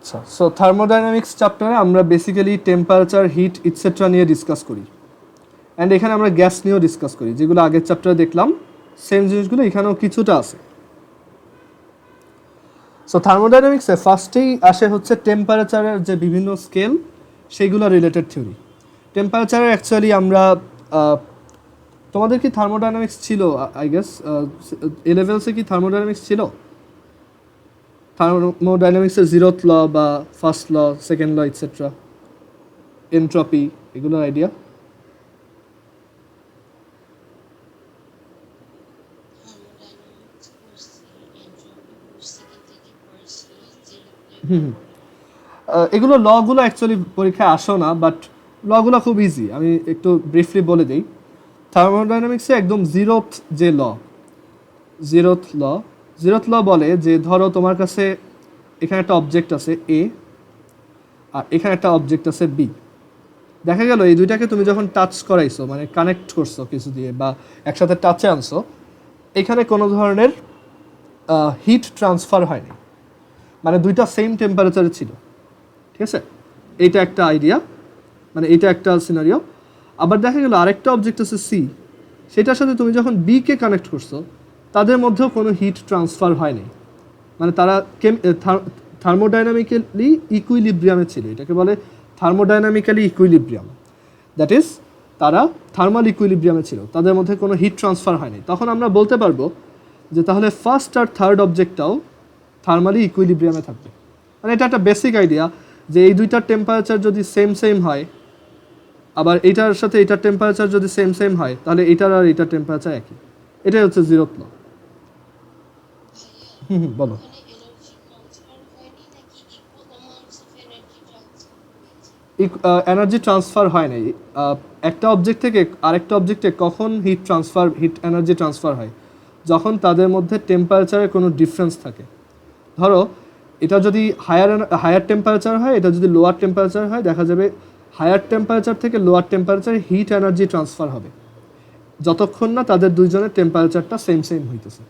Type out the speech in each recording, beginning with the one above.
আচ্ছা, so thermodynamics চ্যাপ্টারে আমরা বেসিক্যালি টেম্পারেচার, হিট ইটসেট্রা নিয়ে ডিসকাস করি। অ্যান্ড এখানে আমরা গ্যাস নিয়েও ডিসকাস করি, যেগুলো আগের চ্যাপ্টারে দেখলাম সেম জিনিসগুলো এখানেও কিছুটা আছে। সো থার্মোডাইনামিক্সে ফার্স্টেই আসে হচ্ছে টেম্পারেচারের যে বিভিন্ন স্কেল, সেইগুলো রিলেটেড থিওরি। টেম্পারেচারের অ্যাকচুয়ালি আমরা তোমাদের কি থার্মোডাইনামিক্স ছিল? আই গেস এ লেভেলসে কি থার্মোডাইনামিক্স ছিল? থার্মোডাইনামিক্সের জিরোথ ল বা first law, second law etcetera, entropy, এগুলোর আইডিয়া? এগুলো লগুলো অ্যাকচুয়ালি পরীক্ষায় আসো না, বাট লগুলো খুব ইজি, আমি একটু ব্রিফলি বলে দিই। থার্মোডাইনামিক্সে একদম জিরোথ যে ল, জিরোথ ল বলে যে ধরো তোমার কাছে এখানে একটা অবজেক্ট আছে এ, আর এখানে একটা অবজেক্ট আছে বি। দেখা গেল এই দুইটাকে তুমি যখন টাচ করাইছো, মানে কানেক্ট করছো কিছু দিয়ে বা একসাথে টাচে আনছো, এখানে কোনো ধরনের হিট ট্রান্সফার হয়নি, মানে দুইটা সেম টেম্পারেচারে ছিল। ঠিক আছে, এইটা একটা আইডিয়া, মানে এইটা একটা সিনারিও। আবার দেখা গেল আরেকটা অবজেক্ট আছে সি, সেটার সাথে তুমি যখন বিকে কানেক্ট করছো, তাদের মধ্যেও কোনো হিট ট্রান্সফার হয়নি, মানে তারা থার্মোডাইনামিক্যালি ইকুইলিব্রিয়ামে ছিল। এটাকে বলে থার্মোডাইনামিক্যালি ইকুইলিব্রিয়াম, দ্যাট ইজ তারা থার্মাল ইকুইলিব্রিয়ামে ছিল, তাদের মধ্যে কোনো হিট ট্রান্সফার হয়নি। তখন আমরা বলতে পারবো যে তাহলে ফার্স্ট আর থার্ড অবজেক্টটাও থার্মালি ইকুইলিব্রিয়ামে থাকবে। মানে এটা একটা বেসিক আইডিয়া যে এই দুইটার টেম্পারেচার যদি সেম হয়, আবার এইটার সাথে এইটার টেম্পারেচার যদি সেম হয়, তাহলে এইটার আর এইটার টেম্পারেচার একই। এটাই হচ্ছে জিরোথ ল। বলো। এনার্জি ট্রান্সফার হয় নাই। একটা অবজেক্ট থেকে আরেকটা অবজেক্টে কখন হিট এনার্জি ট্রান্সফার হয়? যখন তাদের মধ্যে টেম্পারেচারের কোনো ডিফারেন্স থাকে। ধরো এটা যদি হায়ার টেম্পারেচার হয়, এটা যদি লোয়ার টেম্পারেচার হয়, দেখা যাবে হায়ার টেম্পারেচার থেকে লোয়ার টেম্পারেচারে হিট এনার্জি ট্রান্সফার হবে যতক্ষণ না তাদের দুইজনের টেম্পারেচারটা সেম হইতেছে।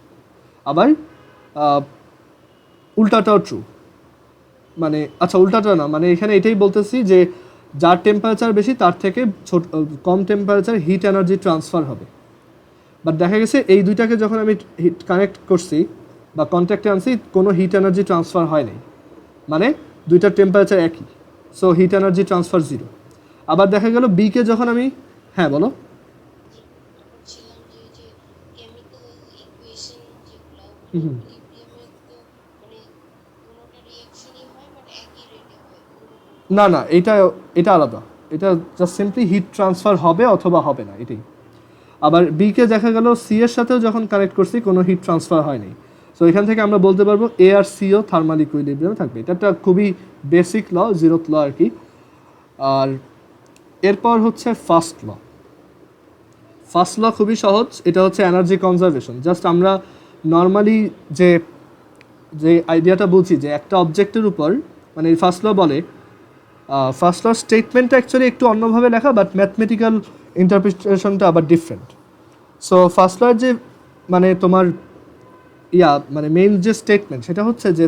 আবার উল্টাটাও ট্রু, মানে আচ্ছা উল্টাটা না, মানে এখানে এটাই বলতেছি যে যার টেম্পারেচার বেশি তার থেকে কম টেম্পারেচার হিট এনার্জি ট্রান্সফার হবে। বাট দেখা গেছে এই দুইটাকে যখন আমি হিট কানেক্ট করছি বা কন্ট্যাক্টে আনছি, কোনো হিট এনার্জি ট্রান্সফার হয় নাই, মানে দুইটার টেম্পারেচার একই, so hit energy transfer zero. আবার দেখা গেল বিকে যখন আমি, হ্যাঁ বলো। না না, এটা আলাদা, এটা জাস্ট সিম্পলি হিট ট্রান্সফার হবে অথবা হবে না, এটাই। আবার বিকে দেখা গেল সি এর সাথেও যখন কানেক্ট করছি, কোনো হিট ট্রান্সফার হয়নি, সো এখান থেকে আমরা বলতে পারবো এ আর সিও থার্মাল ইকুইলিব্রিয়ামে থাকবে। এটা একটা খুবই বেসিক ল, জিরোথ ল আর কি। আর এরপর হচ্ছে ফার্স্ট ল খুবই সহজ, এটা হচ্ছে এনার্জি কনজারভেশন। জাস্ট আমরা নর্মালি যে আইডিয়াটা বুঝি যে একটা অবজেক্টের উপর, মানে ফার্স্ট ল বলে, ফার্স্ট ল স্টেটমেন্টটা অ্যাকচুয়ালি একটু অন্যভাবে লেখা, বাট ম্যাথমেটিক্যাল ইন্টারপ্রিটেশনটা আবার ডিফারেন্ট। সো ফার্স্ট লয়ের যে মানে তোমার মানে মেইন যে স্টেটমেন্ট, সেটা হচ্ছে যে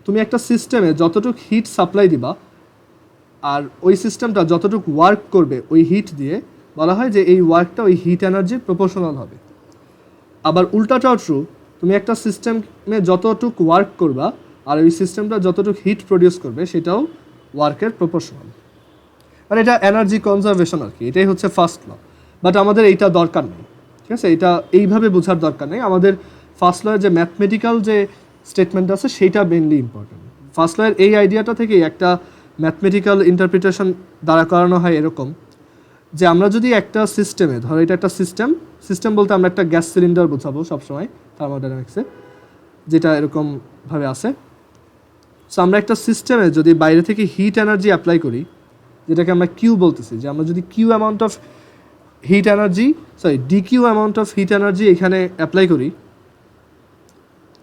তুমি একটা সিস্টেমে যতটুকু হিট সাপ্লাই দিবা আর ওই সিস্টেমটা যতটুকু ওয়ার্ক করবে ওই হিট দিয়ে, বলা হয় যে এই ওয়ার্কটা ওই হিট এনার্জির প্রপোর্শনাল হবে। আবার উল্টাটাও ট্রু, তুমি একটা সিস্টেমে যতটুকু ওয়ার্ক করবা আর ওই সিস্টেমটা যতটুকু হিট প্রডিউস করবে, সেটাও ওয়ার্কের প্রপোর্শনাল। মানে এটা এনার্জি কনজারভেশন আর কি, এটাই হচ্ছে ফার্স্ট ল। বাট আমাদের এইটা দরকার নেই, ঠিক আছে, এটা এইভাবে বোঝার দরকার নেই। আমাদের ফার্স্ট লয়ের যে ম্যাথমেটিক্যাল যে স্টেটমেন্ট আছে, সেইটা মেনলি ইম্পর্টেন্ট। ফার্স্ট লয়ের এই আইডিয়াটা থেকেই একটা ম্যাথমেটিক্যাল ইন্টারপ্রিটেশন দাঁড়া করানো হয় এরকম, যে আমরা যদি একটা সিস্টেমে, ধরো এটা একটা সিস্টেম বলতে আমরা একটা গ্যাস সিলিন্ডার বোঝাবো সবসময় থার্মোডাইনামিক্সে, যেটা এরকমভাবে আছে। সো আমরা একটা সিস্টেমে যদি বাইরে থেকে হিট এনার্জি অ্যাপ্লাই করি, যেটাকে আমরা কিউ বলতেছি, যে আমরা যদি Q amount of heat energy, dQ amount of heat energy এখানে অ্যাপ্লাই করি,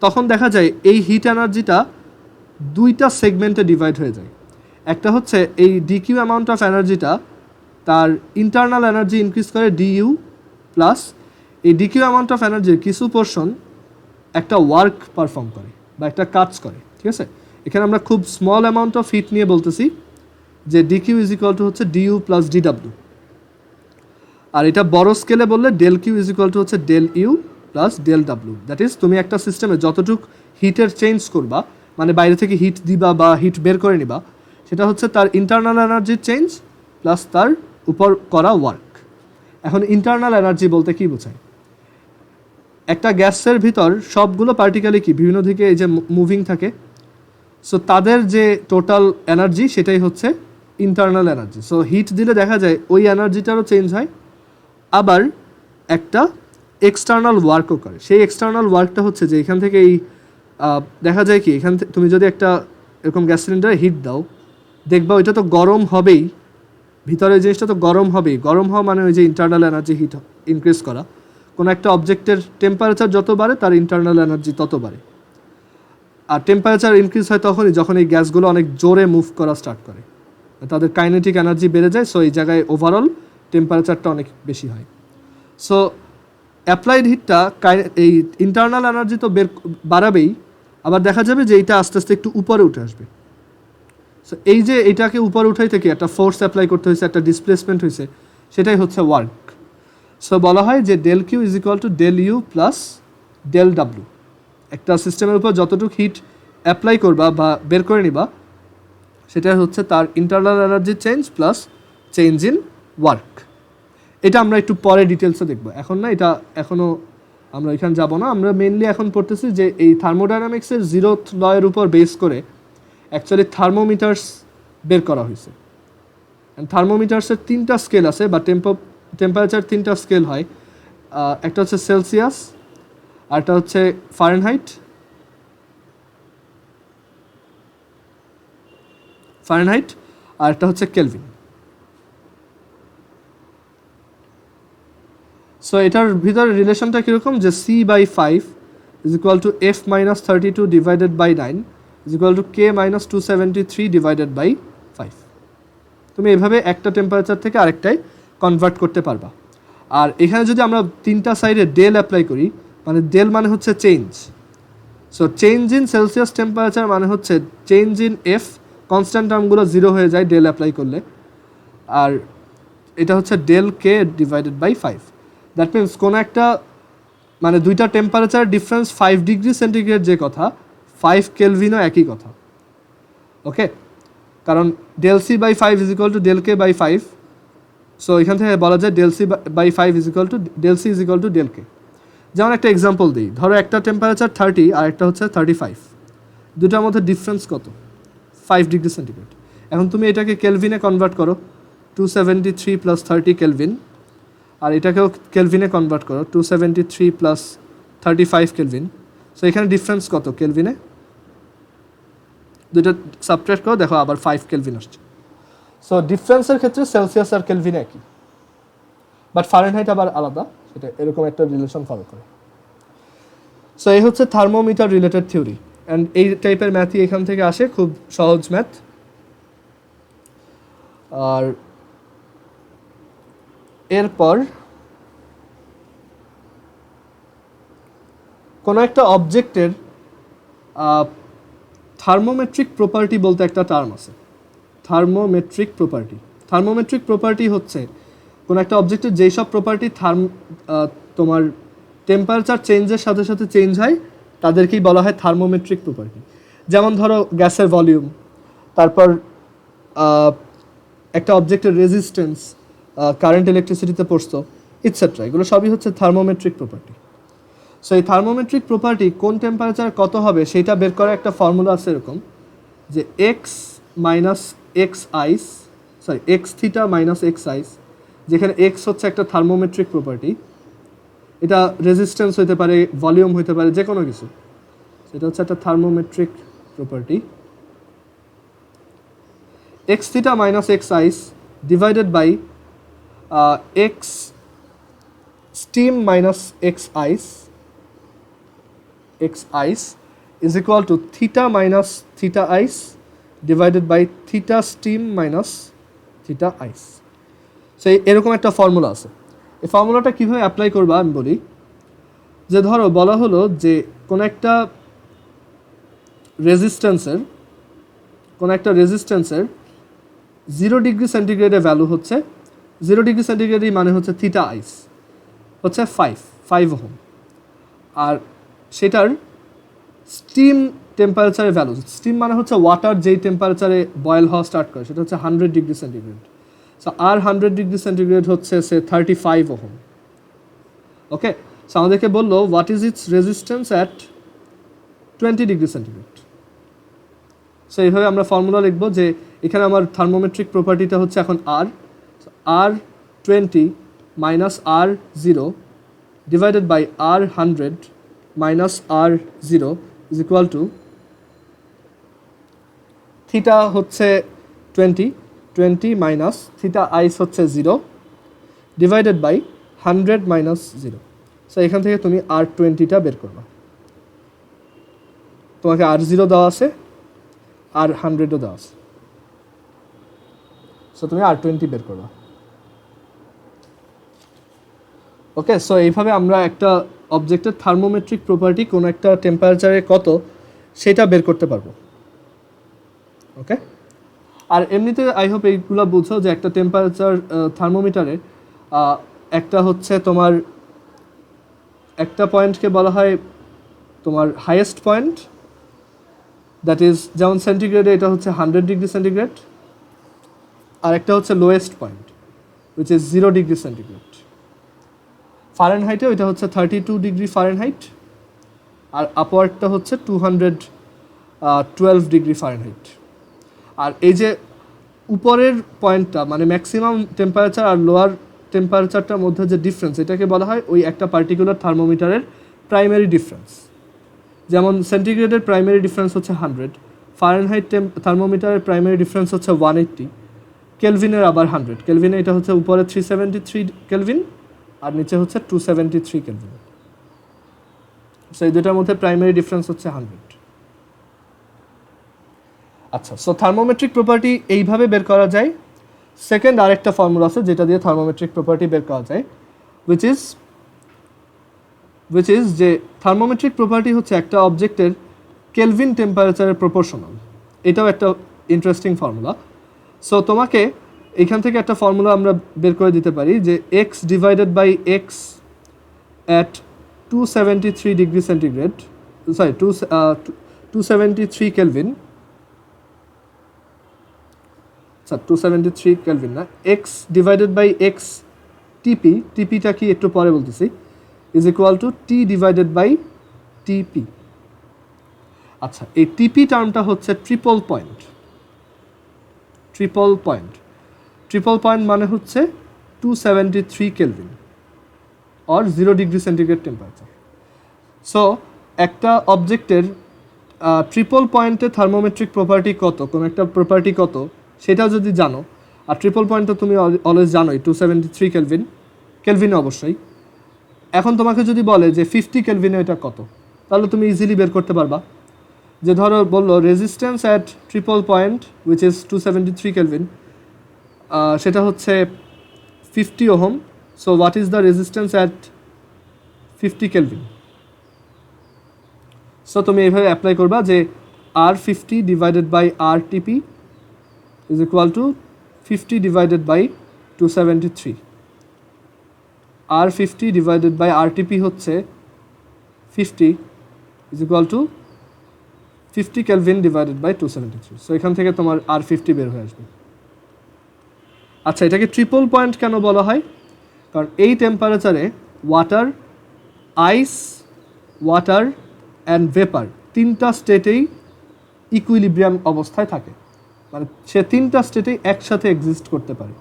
তখন দেখা যায় এই হিট এনার্জিটা দুইটা সেগমেন্টে ডিভাইড হয়ে যায়। একটা হচ্ছে এই ডিকিউ অ্যামাউন্ট অফ এনার্জিটা তার ইন্টারনাল এনার্জি ইনক্রিজ করে ডিইউ, প্লাস এই ডিকিউ অ্যামাউন্ট অফ এনার্জির কিছু পোর্শন একটা ওয়ার্ক পারফর্ম করে। বা একটা কাজ করে, ঠিক আছে? এখানে আমরা খুব স্মল অ্যামাউন্ট অফ হিট নিয়ে বলতেছি যে ডিকিউ ইজ ইকুয়াল টু হচ্ছে ডিইউ প্লাস ডিডাব্লিউ। আর এটা বড় স্কেলে বললে del Q is equal to হচ্ছে del U plus del W. That is তুমি একটা সিস্টেমে যতটুক হিটের চেঞ্জ করবা, মানে বাইরে থেকে হিট দিবা বা হিট বের করে নিবা, সেটা হচ্ছে তার ইন্টারনাল এনার্জির চেঞ্জ প্লাস তার উপর করা ওয়ার্ক। এখন ইন্টারনাল এনার্জি বলতে কি বোঝায়? একটা গ্যাসের ভিতর সবগুলো পার্টিকেলই কি বিভিন্ন দিকে এই যে মুভিং থাকে, সো তাদের যে টোটাল এনার্জি সেটাই হচ্ছে ইন্টারনাল এনার্জি। সো হিট দিলে দেখা যায় ওই এনার্জিটারও চেঞ্জ হয়, আবার একটা এক্সটার্নাল ওয়ার্কও করে। সেই এক্সটার্নাল ওয়ার্কটা হচ্ছে যে এখান থেকে এই দেখা যায় কি এখান থেকে তুমি যদি একটা এরকম গ্যাস সিলিন্ডারে হিট দাও, দেখবা ওইটা তো গরম হবেই, ভিতরের জিনিসটা তো গরম হবেই। গরম হওয়া মানে ওই যে ইন্টারনাল এনার্জি হিট ইনক্রিজ করা। কোনো একটা অবজেক্টের টেম্পারেচার যত বাড়ে তার ইন্টারনাল এনার্জি তত বাড়ে। আর টেম্পারেচার ইনক্রিজ হয় তখনই যখন এই গ্যাসগুলো অনেক জোরে মুভ করা স্টার্ট করে, তাদের কাইনেটিক এনার্জি বেড়ে যায়। সো এই জায়গায় ওভারঅল টেম্পারেচারটা অনেক বেশি হয়। সো অ্যাপ্লাইড হিটটা এই ইন্টারনাল এনার্জি তো বাড়াবেই, আবার দেখা যাবে যে এইটা আস্তে আস্তে একটু উপরে উঠে আসবে। সো এই যে এটাকে উপরে উঠাই থেকে একটা ফোর্স অ্যাপ্লাই করতে হয়েছে, একটা ডিসপ্লেসমেন্ট হয়েছে, সেটাই হচ্ছে ওয়ার্ক। সো বলা হয় যে del Q is equal to del U plus del W. একটা সিস্টেমের উপর যতটুকু হিট অ্যাপ্লাই করবা বা বের করে নিবা, সেটা হচ্ছে তার internal energy change plus change in work. এটা আমরা একটু পরে ডিটেলসে দেখবো, এখন না, এটা এখনও আমরা এখানে যাব না। আমরা মেনলি এখন পড়তেছি যে এই থার্মোডাইনামিক্সের জিরোথ লয়ের উপর বেস করে অ্যাকচুয়ালি থার্মোমিটার্স বের করা হয়েছে। থার্মোমিটার্সের 3টা স্কেল আছে, বা টেম্পারেচার 3টা স্কেল হয়। একটা হচ্ছে সেলসিয়াস, আরটা হচ্ছে ফারেনহাইট, আর একটা হচ্ছে কেলভিন। সো এটার ভিতরে রিলেশনটা কীরকম, যে C/5 is equal to F - 32 divided by 9 is equal to K - 273 divided by 5। তুমি এভাবে একটা টেম্পারেচার থেকে আরেকটাই কনভার্ট করতে পারবা। আর এখানে যদি আমরা 3টা সাইডে ডেল অ্যাপ্লাই করি, মানে ডেল মানে হচ্ছে change. So change in Celsius temperature মানে হচ্ছে চেঞ্জ ইন এফ, কনস্ট্যান্ট টার্মগুলো 0 হয়ে যায় ডেল অ্যাপ্লাই করলে, আর এটা হচ্ছে del K divided by 5। That means কোনো একটা মানে দুইটা টেম্পারেচার ডিফারেন্স 5 ডিগ্রি সেন্টিগ্রেড যে কথা, 5 কেলভিনও একই কথা। ওকে, কারণ del C by 5 is equal to del K by 5। So এখান থেকে বলা যায় del C by 5 is equal to del C is equal to del K. যেমন একটা এক্সাম্পল দিই, ধরো একটা টেম্পারেচার 30 আর একটা হচ্ছে 35, দুটার মধ্যে ডিফারেন্স কত? 5 ডিগ্রি সেন্টিগ্রেড। এখন তুমি এটাকে কেলভিনে কনভার্ট করো, 273 প্লাস 30 কেলভিন, আর এটাকেও কেলভিনে কনভার্ট করো, 273 প্লাস 35 কেলভিন। সো এখানে ডিফারেন্স কত কেলভিনে? দুটো সাবট্রাক্ট করো, দেখো আবার 5 কেলভিন আসছে। সো ডিফারেন্সের ক্ষেত্রে সেলসিয়াস আর কেলভিন একই, বাট ফারেনহাইট আবার আলাদা, সেটা এরকম একটা রিলেশন ফলো করে। সো এই হচ্ছে থার্মোমিটার রিলেটেড থিওরি, অ্যান্ড এই টাইপের ম্যাথই এখান থেকে আসে, খুব সহজ ম্যাথ। আর এরপর কোনো একটা অবজেক্টের থার্মোমেট্রিক প্রপার্টি বলতে একটা টার্ম আছে, থার্মোমেট্রিক প্রপার্টি হচ্ছে কোনো একটা অবজেক্টের যেই সব প্রপার্টি তোমার টেম্পারেচার চেঞ্জের সাথে সাথে চেঞ্জ হয়, তাদেরকেই বলা হয় থার্মোমেট্রিক প্রপার্টি। যেমন ধরো গ্যাসের ভলিউম, তারপর একটা অবজেক্টের রেজিস্ট্যান্স, কারেন্ট ইলেকট্রিসিটিতে পড়ছো, ইটসেট্রা, এগুলো সবই হচ্ছে থার্মোমেট্রিক প্রপার্টি। সো এই থার্মোমেট্রিক প্রপার্টি কোন টেম্পারেচার কত হবে সেটা বের করার একটা ফর্মুলা আছে এরকম, যে X theta minus X ice, যেখানে এক্স হচ্ছে একটা থার্মোমেট্রিক প্রপার্টি, এটা রেজিস্ট্যান্স হতে পারে, ভলিউম হতে পারে, যে কোনো কিছু, সেটা হচ্ছে একটা thermometric property. X theta minus X ice divided by X steam minus X ice is equal to theta minus theta ice divided by theta steam minus theta ice. সেই এরকম একটা ফর্মুলা আছে। এই ফর্মুলাটা কীভাবে অ্যাপ্লাই করবা আমি বলি, যে ধরো বলা হলো যে কোনো একটা রেজিস্ট্যান্সের কোনো একটা রেজিস্ট্যান্সের 0°C ভ্যালু হচ্ছে 0°C মানে হচ্ছে থিটা আইস হচ্ছে 5 ওহম, আর সেটার স্টিম টেম্পারেচারের ভ্যালু, স্টিম মানে হচ্ছে ওয়াটার যেই টেম্পারেচারে বয়েল হওয়া স্টার্ট করে সেটা হচ্ছে 100°C। সো আর 100°C হচ্ছে সে 35 ওহম। ওকে, সো আমাদেরকে বললো what is it's resistance at 20°C। So এইভাবে আমরা ফর্মুলা লিখবো যে এখানে আমার থার্মোমেট্রিক প্রপার্টিটা হচ্ছে এখন R 20 minus R 0 divided by R 100 minus R 0 is equal to theta হচ্ছে 20 মাইনাস থিটা আইস হচ্ছে 0 ডিভাইডেড বাই 100 মাইনাস 0। সো এখান থেকে তুমি আর 20টা বের করবা, তোমাকে আর 0 দেওয়া আছে আর 100ও দেওয়া আছে, সো তুমি আর 20 বের করবা। ওকে, সো এইভাবে আমরা একটা অবজেক্টের থার্মোমেট্রিক প্রপার্টি কোনো একটা টেম্পারেচারে কত সেটা বের করতে পারবো। ওকে, আর এমনিতে আই হোপ এইগুলো বুঝো যে একটা টেম্পারেচার থার্মোমিটারে একটা হচ্ছে তোমার একটা পয়েন্টকে বলা হয় তোমার হাইয়েস্ট পয়েন্ট, দ্যাট ইজ যেমন সেন্টিগ্রেডে এটা হচ্ছে 100°C, আর একটা হচ্ছে lowest point which is 0°C। ফারেনহাইটে ওইটা হচ্ছে 32°F, আর আপওয়ার্ডটা হচ্ছে 212°F। আর এই যে উপরের পয়েন্টটা মানে ম্যাক্সিমাম টেম্পারেচার আর লোয়ার টেম্পারেচারটার মধ্যে যে ডিফারেন্স এটাকে বলা হয় ওই একটা পার্টিকুলার থার্মোমিটারের প্রাইমারি ডিফারেন্স। যেমন সেন্টিগ্রেডের প্রাইমারি ডিফারেন্স হচ্ছে 100, ফারেনহাইট থার্মোমিটারের প্রাইমারি ডিফারেন্স হচ্ছে 180, কেলভিনের আবার 100। কেলভিনে এটা হচ্ছে উপরে 373 কেলভিন আর নিচে হচ্ছে 273 কেলভিন। সো এই দুটার মধ্যে প্রাইমারি ডিফারেন্স হচ্ছে 100। আচ্ছা, সো থার্মোমেট্রিক প্রপার্টি এইভাবে বের করা যায়। সেকেন্ড আরেকটা ফর্মুলা আছে যেটা দিয়ে থার্মোমেট্রিক প্রপার্টি বের করা যায়, উইচ ইজ যে থার্মোমেট্রিক প্রপার্টি হচ্ছে একটা অবজেক্টের কেলভিন টেম্পারেচারের প্রপোর্শনাল। এটাও একটা ইন্টারেস্টিং ফর্মুলা। সো তোমাকে এখান থেকে একটা ফর্মুলা আমরা বের করে দিতে পারি যে x divided by X at 273°C, sorry 273 kelvin, 273 kelvin না, X divided by X TP, টিপিটা কি একটু পরে বলতেছি, is equal to T divided by TP. আচ্ছা, এই টিপি টার্মটা হচ্ছে ট্রিপল পয়েন্ট। ট্রিপল পয়েন্ট মানে হচ্ছে 273 kelvin or 0°C temperature. So একটা অবজেক্টের ট্রিপল পয়েন্টে থার্মোমেট্রিক প্রপার্টি কত, কোনো একটা প্রপার্টি কত সেটাও যদি জানো, আর ট্রিপল পয়েন্ট তো তুমি অলওয়েজ জানোই 273 কেলভিন, কেলভিনে অবশ্যই। এখন তোমাকে যদি বলে যে 50 কেলভিনে এটা কত, তাহলে তুমি ইজিলি বের করতে পারবা। যে ধরো বললো resistance at triple point which is 273 kelvin, সেটা হচ্ছে 50 ohm. So what is the resistance at 50 kelvin? So তুমি এইভাবে অ্যাপ্লাই করবা যে R50 divided by RTP is equal to 50 divided by 273. R50 divided by RTP হচ্ছে 50 is equal to 50 Kelvin divided by 273. So এখান থেকে তোমার R50 বের হয়ে আসবে। আচ্ছা, এটাকে ট্রিপল পয়েন্ট কেন বলা হয়? কারণ এই টেম্পারেচারে water, ice, water and vapour তিনটা স্টেটেই ইকুইলিব্রিয়াম অবস্থায় থাকে, মানে সে তিনটা স্টেটেই একসাথে এক্সিস্ট করতে পারে।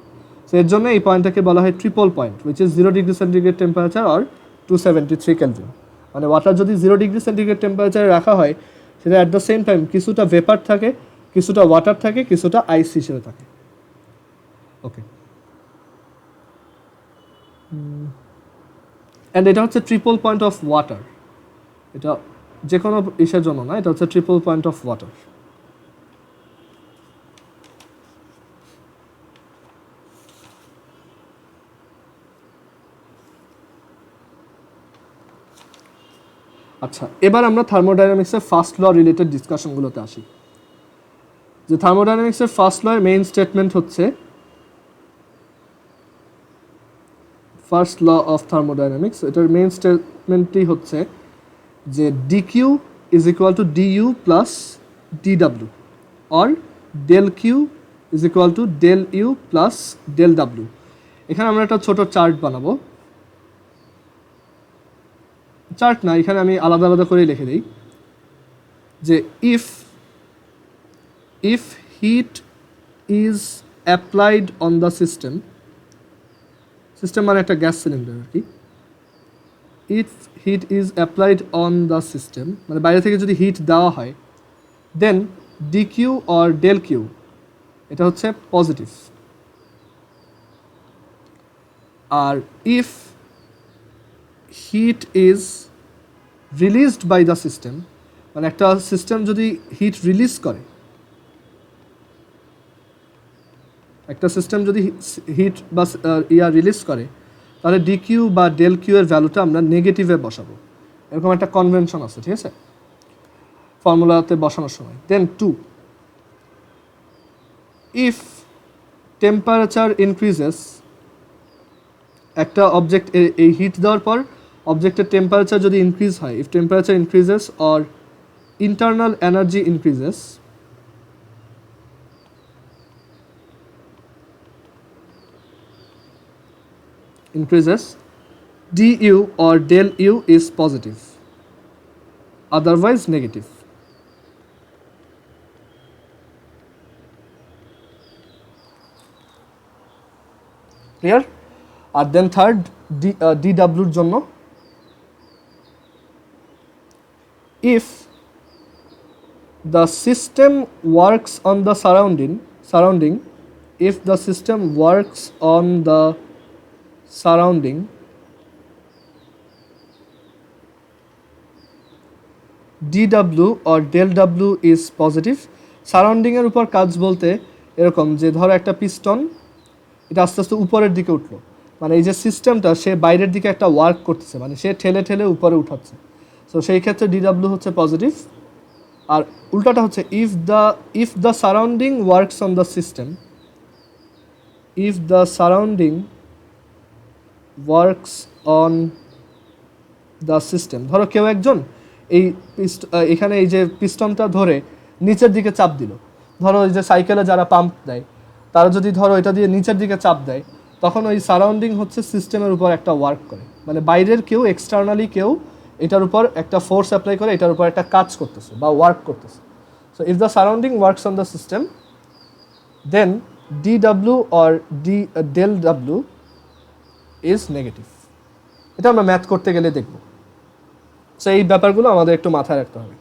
সো এর জন্য এই পয়েন্টটাকে বলা হয় triple point which is 0°C temperature or 273 kelvin. মানে ওয়াটার যদি 0°C টেম্পারেচারে রাখা হয় সেটা অ্যাট দ্য সেম টাইম কিছুটা ভেপার থাকে, কিছুটা ওয়াটার থাকে, কিছুটা আইস হিসেবে থাকে। ওকে, অ্যান্ড এটা হচ্ছে ট্রিপল পয়েন্ট অফ ওয়াটার। এটা যে কোনো ইসের জন্য না, এটা হচ্ছে ট্রিপল পয়েন্ট অফ ওয়াটার। আচ্ছা, এবার আমরা থার্মোডাইনামিক্সের ফার্স্ট ল রিলেটেড ডিসকাশনগুলোতে আসি। যে থার্মোডাইনামিক্সের ফার্স্ট লয়ের মেইন স্টেটমেন্ট হচ্ছে, ফার্স্ট ল অফ থার্মোডাইনামিক্স, এটার মেইন স্টেটমেন্টটি হচ্ছে যে DQ is equal to dU plus ডিডাব্লিউ, or del Q is equal to del U plus del W. এখানে আমরা একটা ছোট চার্ট বানাবো, চার্ট না, এখানে আমি আলাদা আলাদা করে লিখে দিই যে if heat is applied on the system, system মানে একটা গ্যাস সিলিন্ডার আর কি, if heat is applied on the system মানে বাইরে থেকে যদি হিট দেওয়া হয়, then D Q or del Q এটা হচ্ছে পজিটিভ। আর if heat is released by the system মানে একটা সিস্টেম যদি হিট রিলিজ করে, একটা সিস্টেম যদি হিট বা রিলিজ করে, তাহলে ডি কিউ বা ডেল কিউ এর ভ্যালুটা আমরা নেগেটিভে বসাবো। এরকম একটা কনভেনশন আছে, ঠিক আছে, ফর্মুলাতে বসানোর সময়। দেন 2, ইফ টেম্পারেচার ইনক্রিজেস, একটা অবজেক্ট এই হিট দেওয়ার পর অবজেক্টের টেম্পারেচার যদি ইনক্রিজ হয়, if temperature increases or internal energy increases, du or del u is positive, otherwise negative. Clear? And then third, dw এর জন্য, if the system works on the surrounding, if the system works on the surrounding, dw or del w is positive. Surrounding এর উপর কাজ বলতে এরকম যে ধরো একটা পিস্টন, এটা আস্তে আস্তে উপরের দিকে উঠলো, মানে এই যে সিস্টেমটা সে বাইরের দিকে একটা ওয়ার্ক করতেছে, মানে সে ঠেলে ঠেলে উপরে উঠাচ্ছে, সো সেই ক্ষেত্রে dw হচ্ছে পজিটিভ। আর উল্টাটা হচ্ছে if the surrounding works on the system, if the surrounding works on the system, ধরো কেউ একজন এই এখানে এই যে পিস্টনটা ধরে নিচের দিকে চাপ দিল, ধরো এই যে সাইকেলে যারা পাম্প দেয় তারা যদি ধরো এটা দিয়ে নিচের দিকে চাপ দেয়, তখন ওই সারাউন্ডিং হচ্ছে সিস্টেমের উপর একটা ওয়ার্ক করে, মানে বাইরের কেউ এক্সটার্নালি কেউ এটার উপর একটা ফোর্স অ্যাপ্লাই করে এটার উপর একটা কাজ করতেছে বা ওয়ার্ক করতেছে। So if the surrounding works on the system, then dw or del w is negative. এটা আমরা ম্যাথ করতে গেলে দেখব। সো এই ব্যাপারগুলো আমাদের একটু মাথায় রাখতে হবে।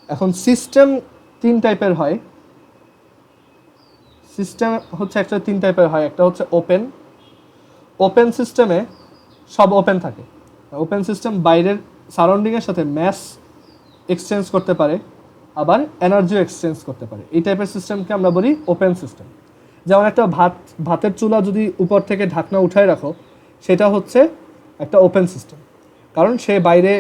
এখন সিস্টেম 3 টাইপের হয়, সিস্টেম হচ্ছে একটা 3 টাইপের হয়। একটা হচ্ছে ওপেন সিস্টেমে সব ওপেন থাকে, ওপেন সিস্টেম বাইরের সারাউন্ডিংয়ের সাথে ম্যাস এক্সচেঞ্জ করতে পারে, আবার এনার্জিও এক্সচেঞ্জ করতে পারে। এই টাইপের সিস্টেমকে আমরা বলি ওপেন সিস্টেম। যেমন একটা ভাতের চুলা যদি উপর থেকে ঢাকনা উঠায় রাখো, সেটা হচ্ছে একটা ওপেন সিস্টেম, কারণ সে বাইরে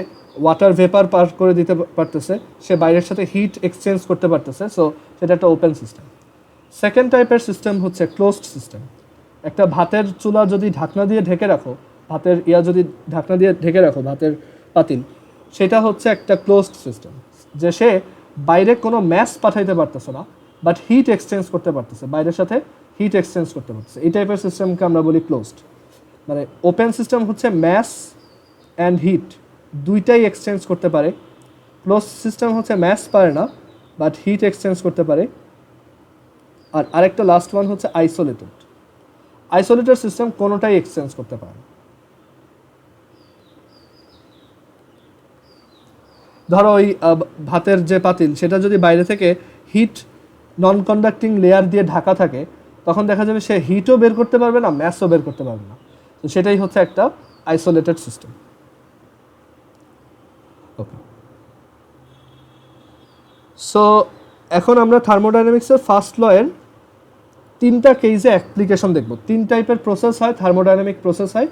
ওয়াটার ভেপার পার করে দিতে পারতেছে, সে বাইরের সাথে হিট এক্সচেঞ্জ করতে পারতেছে, সো সেটা একটা ওপেন সিস্টেম। সেকেন্ড টাইপের সিস্টেম হচ্ছে ক্লোজড সিস্টেম। একটা ভাতের চুলা যদি ঢাকনা দিয়ে ঢেকে রাখো, যদি ঢাকনা দিয়ে ঢেকে রাখো ভাতের পাতিল, সেটা হচ্ছে একটা ক্লোজড সিস্টেম, যে সে বাইরে কোনো ম্যাস পাঠাইতে পারতেছে না, বাট হিট এক্সচেঞ্জ করতে পারতেছে, বাইরের সাথে হিট এক্সচেঞ্জ করতে পারতেছে। এই টাইপের সিস্টেমকে আমরা বলি ক্লোজড। মানে ওপেন সিস্টেম হচ্ছে ম্যাস অ্যান্ড হিট দুইটাই এক্সচেঞ্জ করতে পারে। ক্লোজ সিস্টেম হচ্ছে ম্যাস পারে না, বাট হিট এক্সচেঞ্জ করতে পারে। আর আরেকটা লাস্ট ওয়ান হচ্ছে আইসোলেটেড সিস্টেম, কোনোটাই এক্সচেঞ্জ করতে পারে না। ধরো ওই ভাতের যে পাতিল, সেটা যদি বাইরে থেকে হিট নন কন্ডাক্টিং লেয়ার দিয়ে ঢাকা থাকে, তখন দেখা যাবে সে হিটও বের করতে পারবে না, ম্যাসও বের করতে পারবে না। তো সেটাই হচ্ছে একটা আইসোলেটেড সিস্টেম। ওকে, সো এখন আমরা থার্মোডাইনামিক্সের ফার্স্ট লয়ের 3টা কেসে অ্যাপ্লিকেশন দেখব। 3 টাইপের প্রসেস হয়, থার্মোডাইনামিক প্রসেস হয়।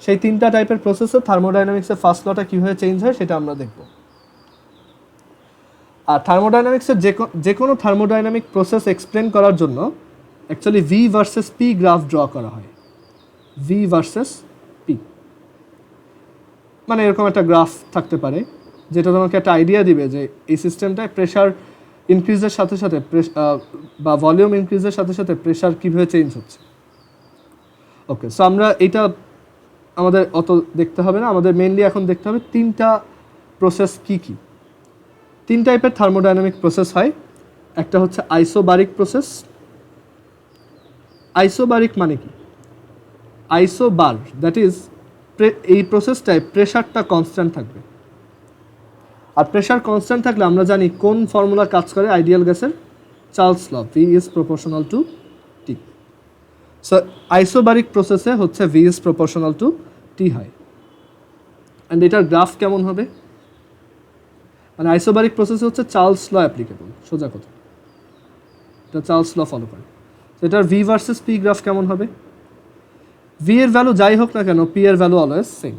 সেই তিনটা টাইপের প্রসেসে থার্মোডাইনামিক্সের ফার্স্ট লটা কীভাবে চেঞ্জ হয় সেটা আমরা দেখব। আর থার্মোডাইনামিক্সের যে কোনো থার্মোডাইনামিক প্রসেস এক্সপ্লেন করার জন্য actually V versus P graph draw করা হয়। ভি ভার্সেস পি মানে এরকম একটা গ্রাফ থাকতে পারে যেটা তোমাকে একটা আইডিয়া দিবে যে এই সিস্টেমটায় প্রেশার ইনক্রিজের সাথে সাথে বা ভলিউম ইনক্রিজের সাথে সাথে প্রেশার কীভাবে চেঞ্জ হচ্ছে। ওকে, সো আমরা এটা আমাদের অত দেখতে হবে না, আমাদের মেইনলি এখন দেখতে হবে তিনটা প্রসেস কি কি। তিন টাইপের থার্মোডাইনামিক প্রসেস হয়। একটা হচ্ছে আইসোবারিক প্রসেস। আইসোবারিক মানে কি? আইসোবার দ্যাট ইজ এই প্রসেসটায় প্রেশারটা কনস্ট্যান্ট থাকবে। আর প্রেশার কনস্ট্যান্ট থাকলে আমরা জানি কোন ফর্মুলা কাজ করে আইডিয়াল গ্যাসের, Charles law, V is proportional to T. So isobaric প্রসেসে হচ্ছে V is proportional to T হয়। অ্যান্ড এটার গ্রাফ কেমন হবে? মানে আইসোবারিক প্রসেসে হচ্ছে চার্লস ল অ্যাপ্লিকেবল, সোজা কথা, এটা চার্লস ল ফলো করে। এটার ভি ভার্সেস পি গ্রাফ কেমন হবে? ভি এর ভ্যালু যাই হোক না কেন, পি এর ভ্যালু অলওয়েজ সেম,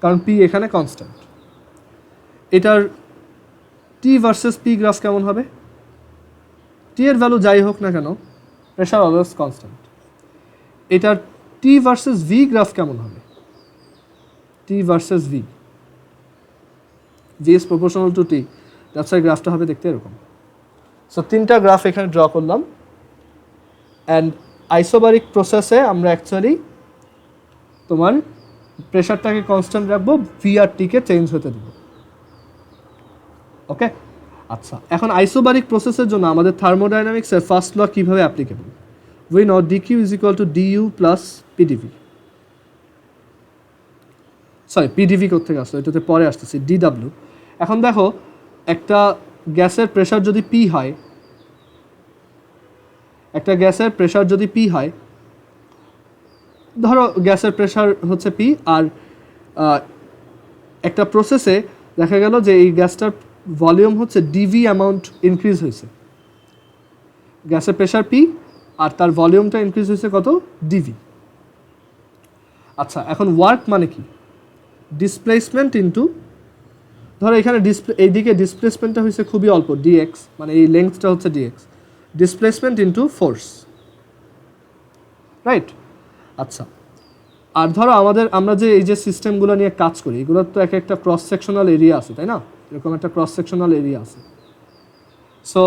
কারণ পি এখানে কনস্ট্যান্ট। এটার টি ভার্সেস পি গ্রাফ কেমন হবে? টি এর ভ্যালু যাই হোক না কেন, প্রেশার অলওয়েজ কনস্ট্যান্ট। এটার টি ভার্সেস ভি গ্রাফ কেমন হবে? T versus V, V is proportional to T, that's why গ্রাফটা হবে দেখতে এরকম। সো তিনটা গ্রাফ এখানে ড্র করলাম। অ্যান্ড আইসোবারিক প্রসেসে আমরা অ্যাকচুয়ালি তোমার প্রেশারটাকে কনস্ট্যান্ট রাখবো, ভি আর টিকে চেঞ্জ হতে দেবো। ওকে, আচ্ছা, এখন আইসোবারিক প্রসেসের জন্য আমাদের থার্মোডাইনামিক্সের ফার্স্ট ল কীভাবে applicable? We know DQ is equal to dU plus PDV. Sorry, PDV কোত্থেকে আসলো, এটাতে পরে আসতেছি, ডিডাব্লিউ। এখন দেখো, একটা গ্যাসের প্রেশার যদি পি হয়, একটা গ্যাসের প্রেশার যদি পি হয়, ধরো গ্যাসের প্রেশার হচ্ছে পি, আর একটা প্রসেসে দেখা গেল যে এই গ্যাসটার ভলিউম হচ্ছে ডিভি অ্যামাউন্ট ইনক্রিজ হয়েছে। গ্যাসের প্রেশার পি আর তার ভলিউমটা ইনক্রিজ হয়েছে কত? ডিভি। আচ্ছা, এখন ওয়ার্ক মানে কি? ডিসপ্লেসমেন্ট ইন্টু, ধরো এখানে এইদিকে ডিসপ্লেসমেন্টটা হয়েছে খুবই অল্প, ডিএক্স, মানে এই লেন্থটা হচ্ছে dx, displacement into force, right? আচ্ছা, আর ধরো আমরা যে এই যে সিস্টেমগুলো নিয়ে কাজ করি, এগুলোর তো একটা ক্রস সেকশনাল এরিয়া আছে, তাই না? এরকম একটা ক্রস সেকশনাল এরিয়া আছে। সো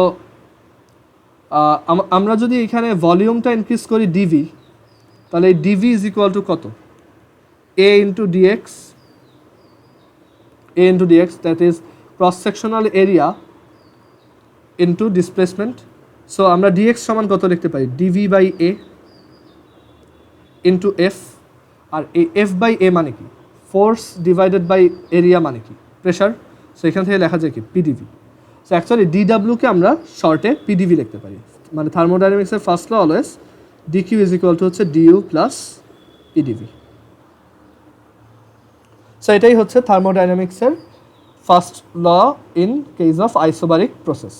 আমরা যদি এখানে ভলিউমটা ইনক্রিজ করি ডিভি, তাহলে এই ডিভি ইজ ইকুয়াল টু কত? A into DX, A into DX, that is cross sectional area into displacement. So আমরা ডিএক্স সমান কত লিখতে পারি? DV by A into F. আর এই এফ বাই এ মানে কি? ফোর্স ডিভাইডেড বাই এরিয়া মানে কি? প্রেশার। সো এখান থেকে লেখা যায় কি? পিডিভি। সো অ্যাকচুয়ালি ডিডাব্লিউকে আমরা শর্টে পিডিভি লিখতে পারি। মানে থার্মোডাইনামিক্সের first law always DQ is equal to হচ্ছে ডিইউ প্লাস পিডিভি। সো এটাই হচ্ছে থার্মোডাইনামিক্সের first law in case of isobaric process.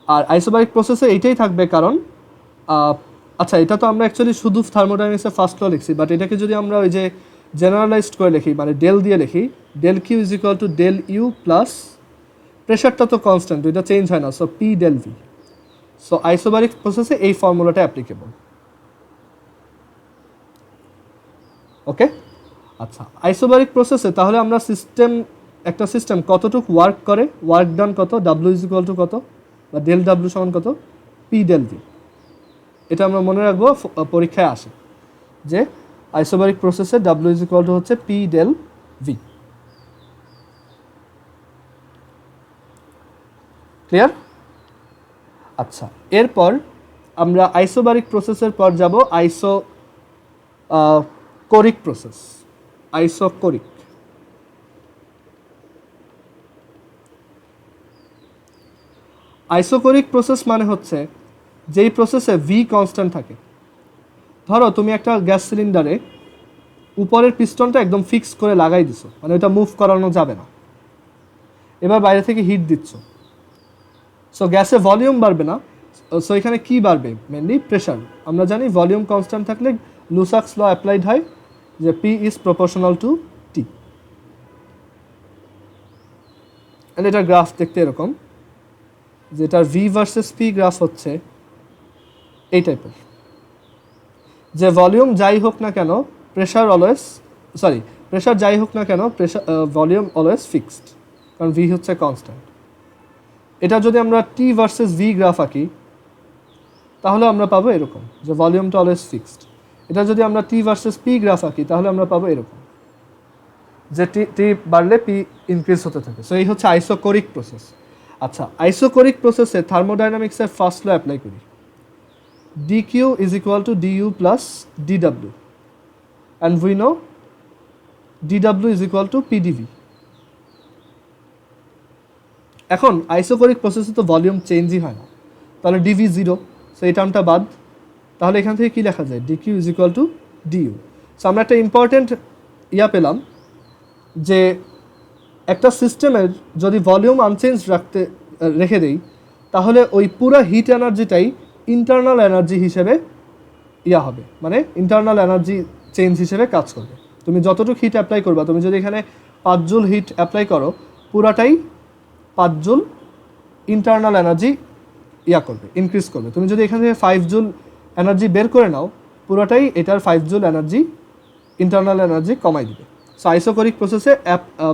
আর আইসোবারিক প্রসেসে এইটাই থাকবে, কারণ আচ্ছা, এটা তো আমরা অ্যাকচুয়ালি শুধু থার্মোডাইনামিক্সের ফার্স্ট ল লিখছি, বাট এটাকে যদি আমরা ওই যে জেনারেলাইজড করে লিখি, মানে ডেল দিয়ে লিখি, del Q is equal to del U plus, প্রেশারটা তো কনস্ট্যান্ট, এটা চেঞ্জ হয় না, so P del V. So isobaric প্রসেসে এই ফর্মুলাটা অ্যাপ্লিকেবল। ওকে, আচ্ছা, আইসোবারিক প্রসেসে তাহলে আমরা একটা সিস্টেম কতটুকু ওয়ার্ক করে, ওয়ার্ক ডান কত, ডাব্লিউ ইজ ইকুয়াল টু কত, বা ডেল ডাব্লিউ সমান কত? P del V. এটা আমরা মনে রাখবো, পরীক্ষায় আসে যে আইসোবারিক প্রসেসে ডাব্লিউ ইজ ইকুয়াল টু হচ্ছে পি ডেল ভি। ক্লিয়ার? আচ্ছা, এরপর আমরা আইসোবারিক প্রসেসের পর যাব কোরিক প্রসেস। আইসোকোরিক, আইসোকোরিক প্রসেস মানে হচ্ছে যেই প্রসেসে ভি কনস্ট্যান্ট থাকে। ধরো তুমি একটা গ্যাস সিলিন্ডারে উপরের পিস্টনটা একদম ফিক্স করে লাগাই দিছো, মানে ওটা মুভ করানো যাবে না। এবার বাইরে থেকে হিট দিচ্ছ, সো গ্যাসে ভলিউম বাড়বে না, সো এখানে কি বাড়বে? Mainly pressure. আমরা জানি ভলিউম কনস্ট্যান্ট থাকলে লুসাক্স ল অ্যাপ্লাইড হয়, যে P is proportional to T। And এটার গ্রাফ দেখতে এরকম, যেটার V ভার্সেস P গ্রাফ হচ্ছে এই টাইপের, যে ভলিউম যাই হোক না কেন প্রেশার যাই হোক না কেন ভলিউম অলওয়েজ ফিক্সড, কারণ V হচ্ছে কনস্ট্যান্ট। এটা যদি আমরা T ভার্সেস V গ্রাফ আঁকি তাহলে আমরা পাবো এরকম, যে ভলিউমটা অলওয়েজ ফিক্সড। এটা যদি আমরা T ভার্সেস P গ্রাফ আঁকি তাহলে আমরা পাবো এরকম, যে T বাড়লে P ইনক্রিজ হতে থাকে। সো এই হচ্ছে আইসোকোরিক প্রসেস। আচ্ছা, আইসোকোরিক প্রসেসে থার্মোডাইনামিক্সের ফার্স্ট ল অ্যাপ্লাই করি। dq is equal to du plus dw, and we know dw is equal to pdv. এখন আইসোকোরিক প্রসেসে তো ভলিউম চেঞ্জই হয় না, তাহলে dv 0, সো এই টার্মটা বাদ। তাহলে এখান থেকে কি লেখা যায়? dq is equal to du. So আমরা একটা ইম্পর্টেন্ট পেলাম, যে একটা সিস্টেমের যদি ভলিউম আনচেঞ্জ রেখে দেই তাহলে ওই পুরো হিট এনার্জিটাই ইন্টারনাল এনার্জি হিসেবে হবে, মানে ইন্টারনাল এনার্জি চেঞ্জ হিসেবে কাজ করবে। তুমি যতটুকু হিট অ্যাপ্লাই করবা, তুমি যদি এখানে 5 জুল হিট অ্যাপ্লাই করো, পুরাটাই 5 জুল ইন্টারনাল এনার্জি করবে, ইনক্রিজ করবে। তুমি যদি এখান থেকে 5 জুল এনার্জি বের করে নাও, পুরোটাই এটার 5 জুল এনার্জি ইন্টারনাল এনার্জি কমাই দিবে। সো আইসোকোরিক প্রসেসে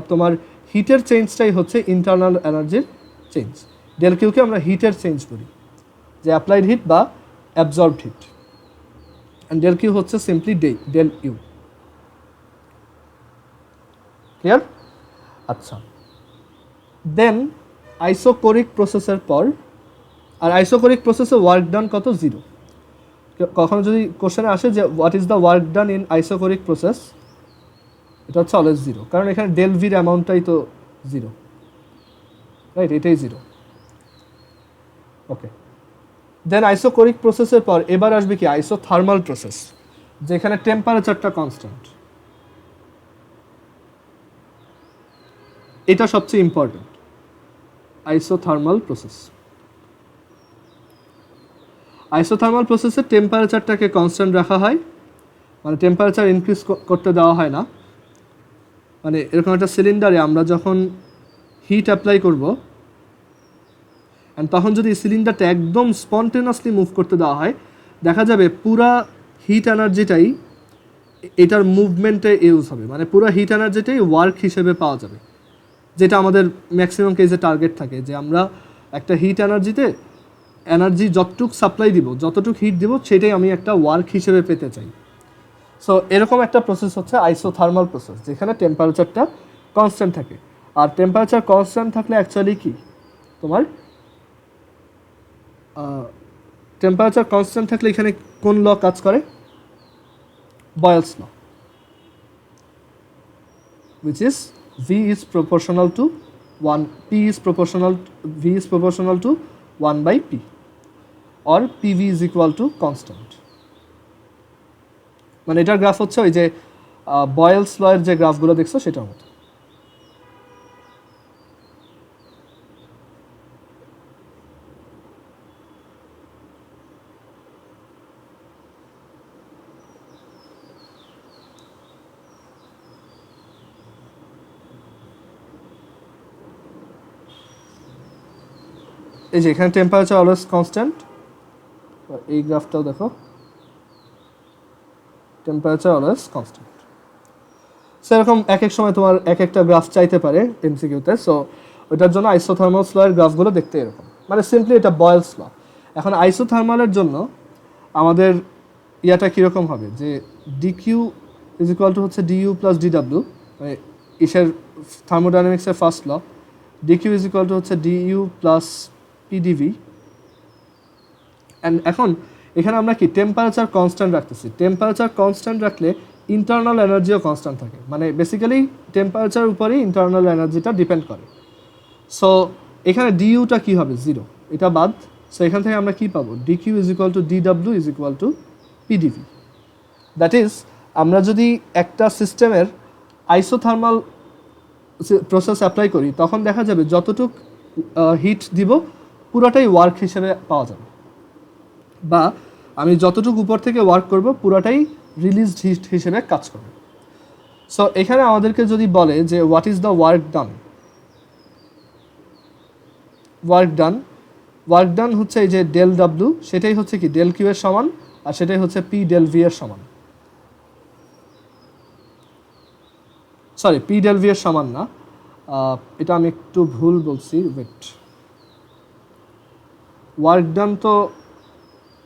তোমার হিটের চেঞ্জটাই হচ্ছে ইন্টারনাল এনার্জির চেঞ্জ। ডেল কিউকে আমরা হিটের চেঞ্জ করি, যে অ্যাপ্লাইড হিট বা absorbed heat, and del Q হচ্ছে সিম্পলি ডেল ইউ। ক্লিয়ার? আচ্ছা, দেন আইসোকোরিক প্রসেসের পর, আর আইসোকোরিক প্রসেসে ওয়ার্ক ডান কত? 0। কখনো যদি কোশ্চেনে আসে যে what is the work done in isochoric process, এটা হচ্ছে অলওয়েজ 0, কারণ এখানে ডেল ভির অ্যামাউন্টটাই তো 0, রাইট? এটাই 0। ওকে, দেন আইসোকোরিক প্রসেসের পর এবার আসবে কি আইসোথার্মাল প্রসেস, যেখানে টেম্পারেচারটা কনস্ট্যান্ট। এটা সবচেয়ে ইম্পর্টেন্ট, আইসোথার্মাল প্রসেস। আইসোথার্মাল প্রসেসে টেম্পারেচারটাকে কনস্ট্যান্ট রাখা হয়, মানে টেম্পারেচার ইনক্রিজ করতে দেওয়া হয় না। মানে এরকম একটা সিলিন্ডারে আমরা যখন হিট অ্যাপ্লাই করব, অ্যান্ড তখন যদি সিলিন্ডারটা একদম স্পন্টেনাসলি মুভ করতে দেওয়া হয়, দেখা যাবে পুরা হিট এনার্জিটাই এটার মুভমেন্টে ইউজ হবে, মানে পুরো হিট এনার্জিটাই ওয়ার্ক হিসেবে পাওয়া যাবে, যেটা আমাদের ম্যাক্সিমাম কেসে টার্গেট থাকে, যে আমরা একটা হিট এনার্জিতে এনার্জি যতটুক সাপ্লাই দিব, যতটুক হিট দিব, সেটাই আমি একটা ওয়ার্ক হিসেবে পেতে চাই। সো এরকম একটা প্রসেস হচ্ছে আইসোথার্মাল প্রসেস, যেখানে টেম্পারেচারটা কনস্ট্যান্ট থাকে। আর টেম্পারেচার কনস্ট্যান্ট থাকলে অ্যাকচুয়ালি কি তোমার টেম্পারেচার কনস্ট্যান্ট থাকলে এখানে কোন ল কাজ করে? বয়েলস ল, which is V is proportional to 1, V is proportional to 1 by P, or PV is equal to constant. মানে এটার গ্রাফ হচ্ছে ওই যে বয়েলস ল এর যে গ্রাফগুলো দেখছো সেটার মতো। এই যে এখানে টেম্পারেচার অলওয়েজ কনস্ট্যান্ট, এই গ্রাফটাও দেখো, টেম্পারেচার অলওয়েজ কনস্ট্যান্ট। সেরকম এক এক সময় তোমার এক একটা গ্রাফ চাইতে পারে এমসিকিউতে, সো ওইটার জন্য আইসোথার্মালস ল এর গ্রাফগুলো দেখতে এরকম, মানে সিম্পলি এটা বয়েলস ল। এখন আইসোথার্মালের জন্য আমাদের কীরকম হবে, যে ডিকিউ ইজ ইকুয়াল টু হচ্ছে ডিইউ প্লাস ডিডাব্লিউ, মানে ইসের থার্মোডাইনামিক্সের first law. DQ is equal to হচ্ছে ডিইউ প্লাস পিডিভি। অ্যান্ড এখন এখানে আমরা কি টেম্পারেচার কনস্ট্যান্ট রাখতেছি। টেম্পারেচার কনস্ট্যান্ট রাখলে ইন্টারনাল এনার্জিও কনস্ট্যান্ট থাকে, মানে বেসিক্যালি টেম্পারেচার উপরেই ইন্টারনাল এনার্জিটা ডিপেন্ড করে। সো এখানে ডিইউটা কী হবে? 0, এটা বাদ। সো এখান থেকে আমরা কী পাবো? DQ is equal two DW is equal two PDV. That is, আমরা যদি একটা সিস্টেমের আইসোথার্মাল প্রসেস অ্যাপ্লাই করি, তখন দেখা যাবে যতটুক হিট দিব পুরোটাই ওয়ার্ক হিসেবে পাওয়া যাবে, বা আমি যতটুকু উপর থেকে ওয়ার্ক করব পুরোটাই রিলিজড হিট হিসেবে কাজ করবে। সো এখানে আমাদেরকে যদি বলে যে what is the work done, work done হচ্ছে এই যে ডেল ডাব্লু, সেটাই হচ্ছে কি ডেল কিউ এর সমান, আর সেটাই হচ্ছে পি ডেল ভি এর সমান। সরি, পি ডেল ভি এর সমান না, এটা আমি একটু ভুল বলছি, ওয়েট। ওয়ার্ক ডান তো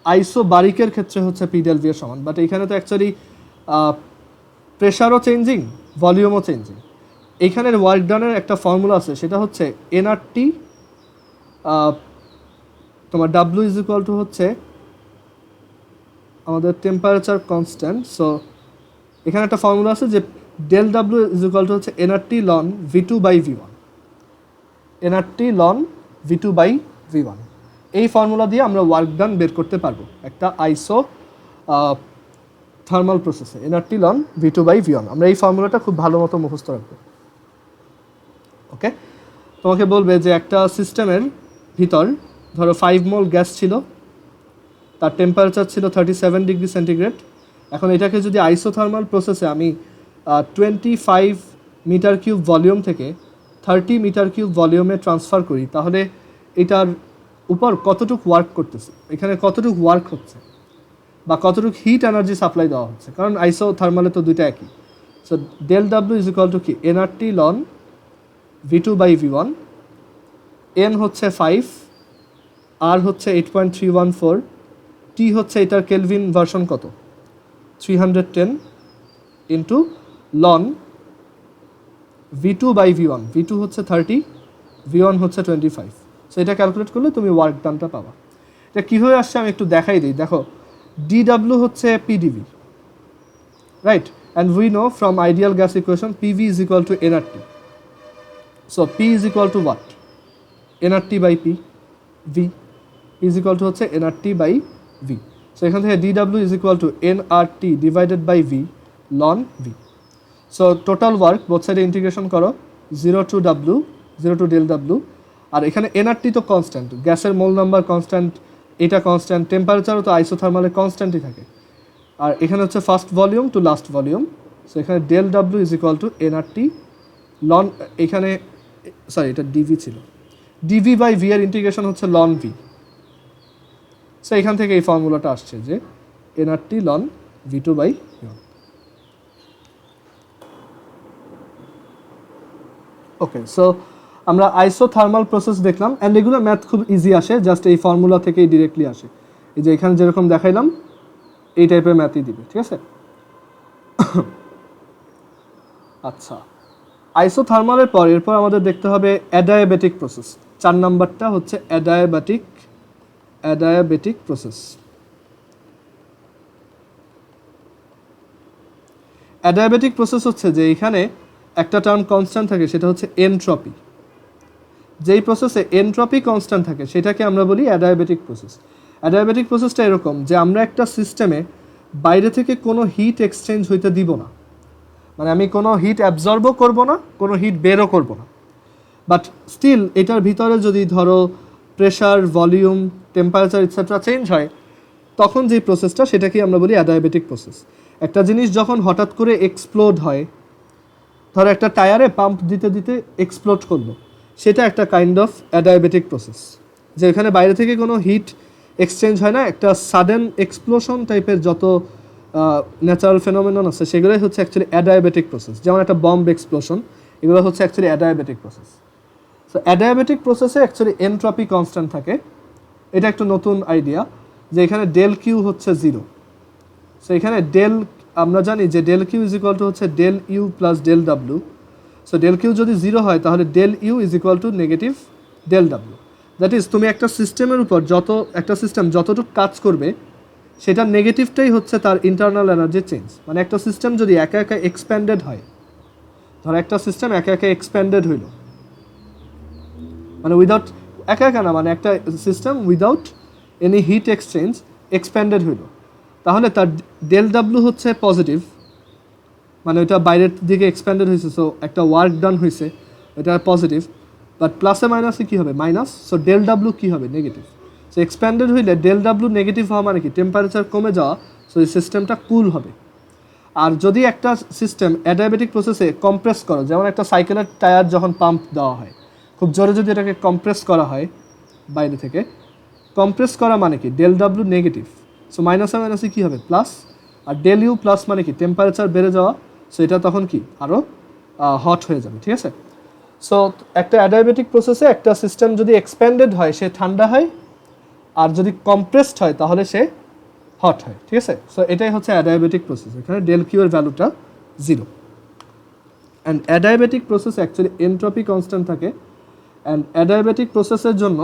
আইসোবারিকের ক্ষেত্রে হচ্ছে পি ডেল ভি এর সমান, বাট এখানে তো অ্যাকচুয়ালি প্রেশারও চেঞ্জিং, ভলিউমও চেঞ্জিং। এইখানের ওয়ার্ক ডানের একটা ফর্মুলা আছে, সেটা হচ্ছে এনআরটি, তোমার ডাব্লু ইজ ইকুয়াল টু হচ্ছে আমাদের টেম্পারেচার কনস্ট্যান্ট। সো এখানে একটা ফর্মুলা আছে যে del W is equal to হচ্ছে NRT ln V two by V one, NRT ln V two by V one. এই ফর্মুলা দিয়ে আমরা ওয়ার্ক ডান বের করতে পারবো একটা আইসো থার্মাল প্রসেসে, nRT ln V two by V one. আমরা এই ফর্মুলাটা খুব ভালো মতো মুখস্থ রাখবো। ওকে, তোমাকে বলবে যে একটা সিস্টেমের ভিতর ধরো 5 মোল গ্যাস ছিল, তার টেম্পারেচার ছিল 37 ডিগ্রি সেন্টিগ্রেড। এখন এটাকে যদি আইসোথার্মাল প্রসেসে আমি 25 মিটার কিউব ভলিউম থেকে 30 মিটার কিউব ভলিউমে ট্রান্সফার করি, তাহলে এটার উপর কতটুকু ওয়ার্ক করতেছে, এখানে কতটুকু ওয়ার্ক হচ্ছে বা কতটুকু হিট এনার্জি সাপ্লাই দেওয়া হচ্ছে, কারণ আইসোথার্মালে তো দুইটা একই। So del W is equal to কি NRT ln V two by V one, N হচ্ছে 5, আর হচ্ছে 8.314, টি হচ্ছে এটার কেলভিন ভার্সন কত 310 into ln V two by V one, V two হচ্ছে 30, ভি ওয়ান হচ্ছে 25। সো এটা ক্যালকুলেট করলে তুমি ওয়ার্ক ডানটা পাবা। এটা কীভাবে আসছে আমি একটু দেখাই দিই। দেখো ডিডাব্লু হচ্ছে PDV, right, and we know from ideal gas equation PV is equal to NRT. So P is equal to what, NRT by P, V is equal to হচ্ছে এনআরটি বাই ভি। সো এখান থেকে DW is equal to NRT divided by V ln V. So total work both সাইডে integration করো, 0 to W, 0 to del W. আর এখানে NRT তো constant, গ্যাসের mole number constant, এটা কনস্ট্যান্ট, টেম্পারেচারও তো আইসোথার্মালে কনস্ট্যান্টই থাকে। আর এখানে হচ্ছে first volume to last volume. So এখানে del W is equal to NRT ln, এখানে সরি এটা ডিভি ছিল, ডিভি বাই ভি এর ইন্টিগ্রেশন হচ্ছে লন ভি। সো এখান থেকে এই ফর্মুলাটা আসছে যে NRT ln V two by V one. Okay, so আমরা আইসোথার্মাল প্রসেস দেখলাম, অ্যান্ড এগুলো ম্যাথ খুব ইজি আসে, জাস্ট এই ফর্মুলা থেকেই ডিরেক্টলি আসে। এই যে এখানে যেরকম দেখাইলাম এই টাইপের ম্যাথই দিবে, ঠিক আছে। আচ্ছা, আইসোথার্মালের পর এরপর আমাদের দেখতে হবে অ্যাডায়াবেটিক প্রসেস। 4 নাম্বারটা হচ্ছে অ্যাডায়াবেটিক প্রসেস। অ্যাডায়াবেটিক প্রসেস হচ্ছে যে এখানে একটা টার্ম কনস্ট্যান্ট থাকে, সেটা হচ্ছে এনট্রপি। যেই প্রসেসে এনট্রপি কনস্ট্যান্ট থাকে সেটাকে আমরা বলি অ্যাডায়াবেটিক প্রসেস। অ্যাডায়াবেটিক প্রসেসটা এরকম যে আমরা একটা সিস্টেমে বাইরে থেকে কোনো হিট এক্সচেঞ্জ হইতে দিব না, মানে আমি কোনো হিট অ্যাবজর্বও করব না, কোনো হিট বেরও করব না, বাট স্টিল এটার ভিতরে যদি ধরো pressure, volume, temperature et cetera change হয়, তখন যে প্রসেসটা সেটাকে আমরা বলি অ্যাডায়াবেটিক প্রসেস। একটা জিনিস যখন হঠাৎ করে এক্সপ্লোড হয়, ধরো একটা টায়ারে পাম্প দিতে দিতে এক্সপ্লোড করলো, সেটা একটা কাইন্ড অফ অ্যাডায়াবেটিক প্রসেস, যে এখানে বাইরে থেকে কোনো হিট এক্সচেঞ্জ হয় না, একটা সাডেন এক্সপ্লোশন টাইপের যত ন্যাচারাল ফেনোমেনন আছে সেগুলোই হচ্ছে অ্যাকচুয়ালি অ্যাডায়াবেটিক প্রসেস। যেমন একটা বম্ব এক্সপ্লোশন, এগুলো হচ্ছে actually adiabatic process. So adiabatic প্রসেসে অ্যাকচুয়ালি এনট্রপি কনস্ট্যান্ট থাকে। এটা একটু নতুন আইডিয়া যে এখানে ডেল কিউ হচ্ছে 0। সো এখানে ডেল, আমরা জানি যে del Q is equal to হচ্ছে del U plus del W. So del Q যদি 0 হয় তাহলে del U is equal to negative del W. That is তুমি একটা সিস্টেমের উপর একটা সিস্টেম যতটুকু কাজ করবে সেটার নেগেটিভটাই হচ্ছে তার ইন্টারনাল এনার্জি চেঞ্জ। মানে একটা সিস্টেম যদি একা একা এক্সপ্যান্ডেড হয়, ধর একটা সিস্টেম একা একা এক্সপ্যান্ডেড হইল, মানে উইদাউট, একা একা না, মানে একটা system without any heat exchange expanded হইল, তাহলে তার ডেল ডাব্লু হচ্ছে পজিটিভ, মানে ওইটা বাইরের দিকে এক্সপ্যান্ডেড হয়েছে, সো একটা ওয়ার্ক ডান হয়েছে, এটা পজিটিভ। বাট প্লাসে মাইনাসে কী হবে, মাইনাস। সো ডেল ডাব্লু কী হবে, নেগেটিভ। সো এক্সপ্যান্ডেড হইলে ডেল ডাব্লু নেগেটিভ হওয়া মানে কি, টেম্পারেচার কমে যাওয়া, সো এই সিস্টেমটা কুল হবে। আর যদি একটা সিস্টেম অ্যাডিয়াবেটিক প্রসেসে কম্প্রেস করো, যেমন একটা সাইকেলের টায়ার যখন পাম্প দেওয়া হয়, খুব জোরে যদি এটাকে কম্প্রেস করা হয় বাইরে থেকে, কম্প্রেস করা মানে কি ডেল ডাব্লিউ নেগেটিভ, সো মাইনাসে মাইনাসে কী হবে প্লাস, আর ডেল ইউ প্লাস মানে কি টেম্পারেচার বেড়ে যাওয়া, সো এটা তখন কি আরও হট হয়ে যাবে, ঠিক আছে। সো একটা অ্যাডিয়াবেটিক প্রসেসে একটা সিস্টেম যদি এক্সপ্যান্ডেড হয় সে ঠান্ডা হয়, আর যদি কম্প্রেসড হয় তাহলে সে হট হয়, ঠিক আছে। সো এটাই হচ্ছে অ্যাডিয়াবেটিক প্রসেস, এখানে ডেল কিউ এর ভ্যালুটা 0। And adiabatic process actually entropy constant থাকে, অ্যান্ড অ্যাডিয়াবেটিক প্রসেসের জন্য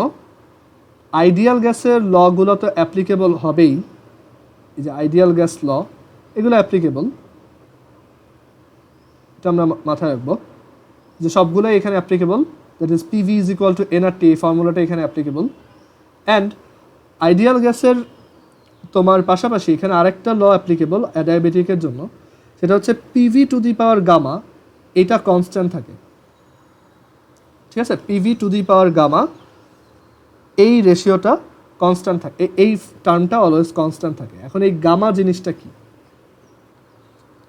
আইডিয়াল গ্যাসের লগুলো তো অ্যাপ্লিকেবল হবেই, এই যে আইডিয়াল গ্যাস ল এগুলো অ্যাপ্লিকেবল, এটা আমরা মাথায় রাখবো যে সবগুলোই এখানে applicable, that is PV is equal to nRT, এই ফর্মুলাটা এখানে অ্যাপ্লিকেবল। অ্যান্ড আইডিয়াল গ্যাসের তোমার পাশাপাশি এখানে আরেকটা ল অ্যাপ্লিকেবল অ্যাডিয়াবেটিকের জন্য, সেটা হচ্ছে PV to the power gamma, এটা কনস্ট্যান্ট থাকে, ঠিক আছে। PV to the power gamma এই রেশিওটা কনস্ট্যান্ট থাকে, এই টার্মটা অলওয়েজ কনস্ট্যান্ট থাকে। এখন এই গামা জিনিসটা কি?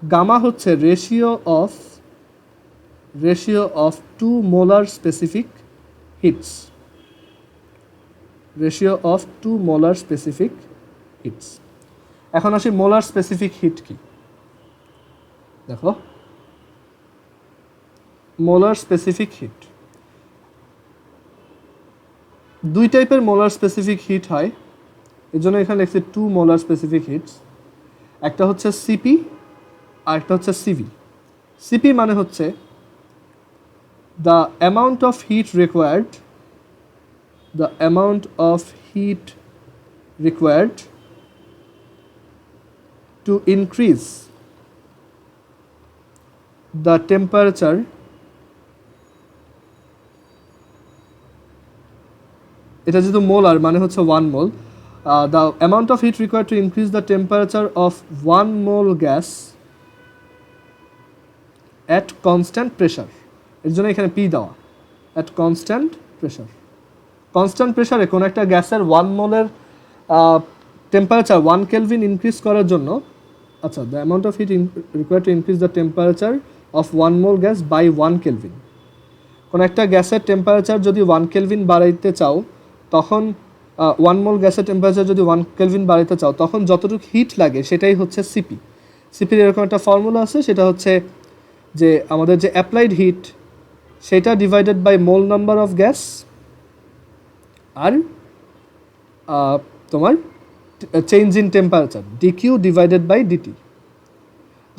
গামা হচ্ছে ratio of two molar specific heats, ratio of two molar specific heats. এখন আসি মোলার স্পেসিফিক হিট কি, দেখো মোলার স্পেসিফিক হিট দুই টাইপের মোলার স্পেসিফিক হিট হয়, এই জন্য এখানে লিখছি টু মোলার স্পেসিফিক হিটস। একটা হচ্ছে সিপি আর একটা হচ্ছে সিভি। সিপি মানে হচ্ছে the amount of heat required to increase the temperature এটা যেহেতু মোলার মানে হচ্ছে 1 mole, the amount of heat required to increase the temperature of 1 mole gas at constant pressure, এর জন্য এখানে পি দেওয়া, at constant pressure। কনস্ট্যান্ট প্রেসারে কোনো একটা গ্যাসের 1 মোলের টেম্পারেচার 1 কেলভিন ইনক্রিজ করার জন্য, আচ্ছা the amount of heat required to increase the temperature of 1 mole gas by 1 kelvin. কোনো একটা গ্যাসের টেম্পারেচার যদি 1 কেলভিন বাড়াইতে চাও, তখন 1 মোল গ্যাসের টেম্পারেচার যদি 1 কেলভিন বাড়াইতে চাও, তখন যতটুকু হিট লাগে সেটাই হচ্ছে সিপি। সিপির এরকম একটা ফর্মুলা আছে, সেটা হচ্ছে যে আমাদের যে অ্যাপ্লাইড হিট সেটা divided by mole number of gas, আর তোমার change in temperature DQ divided by DT.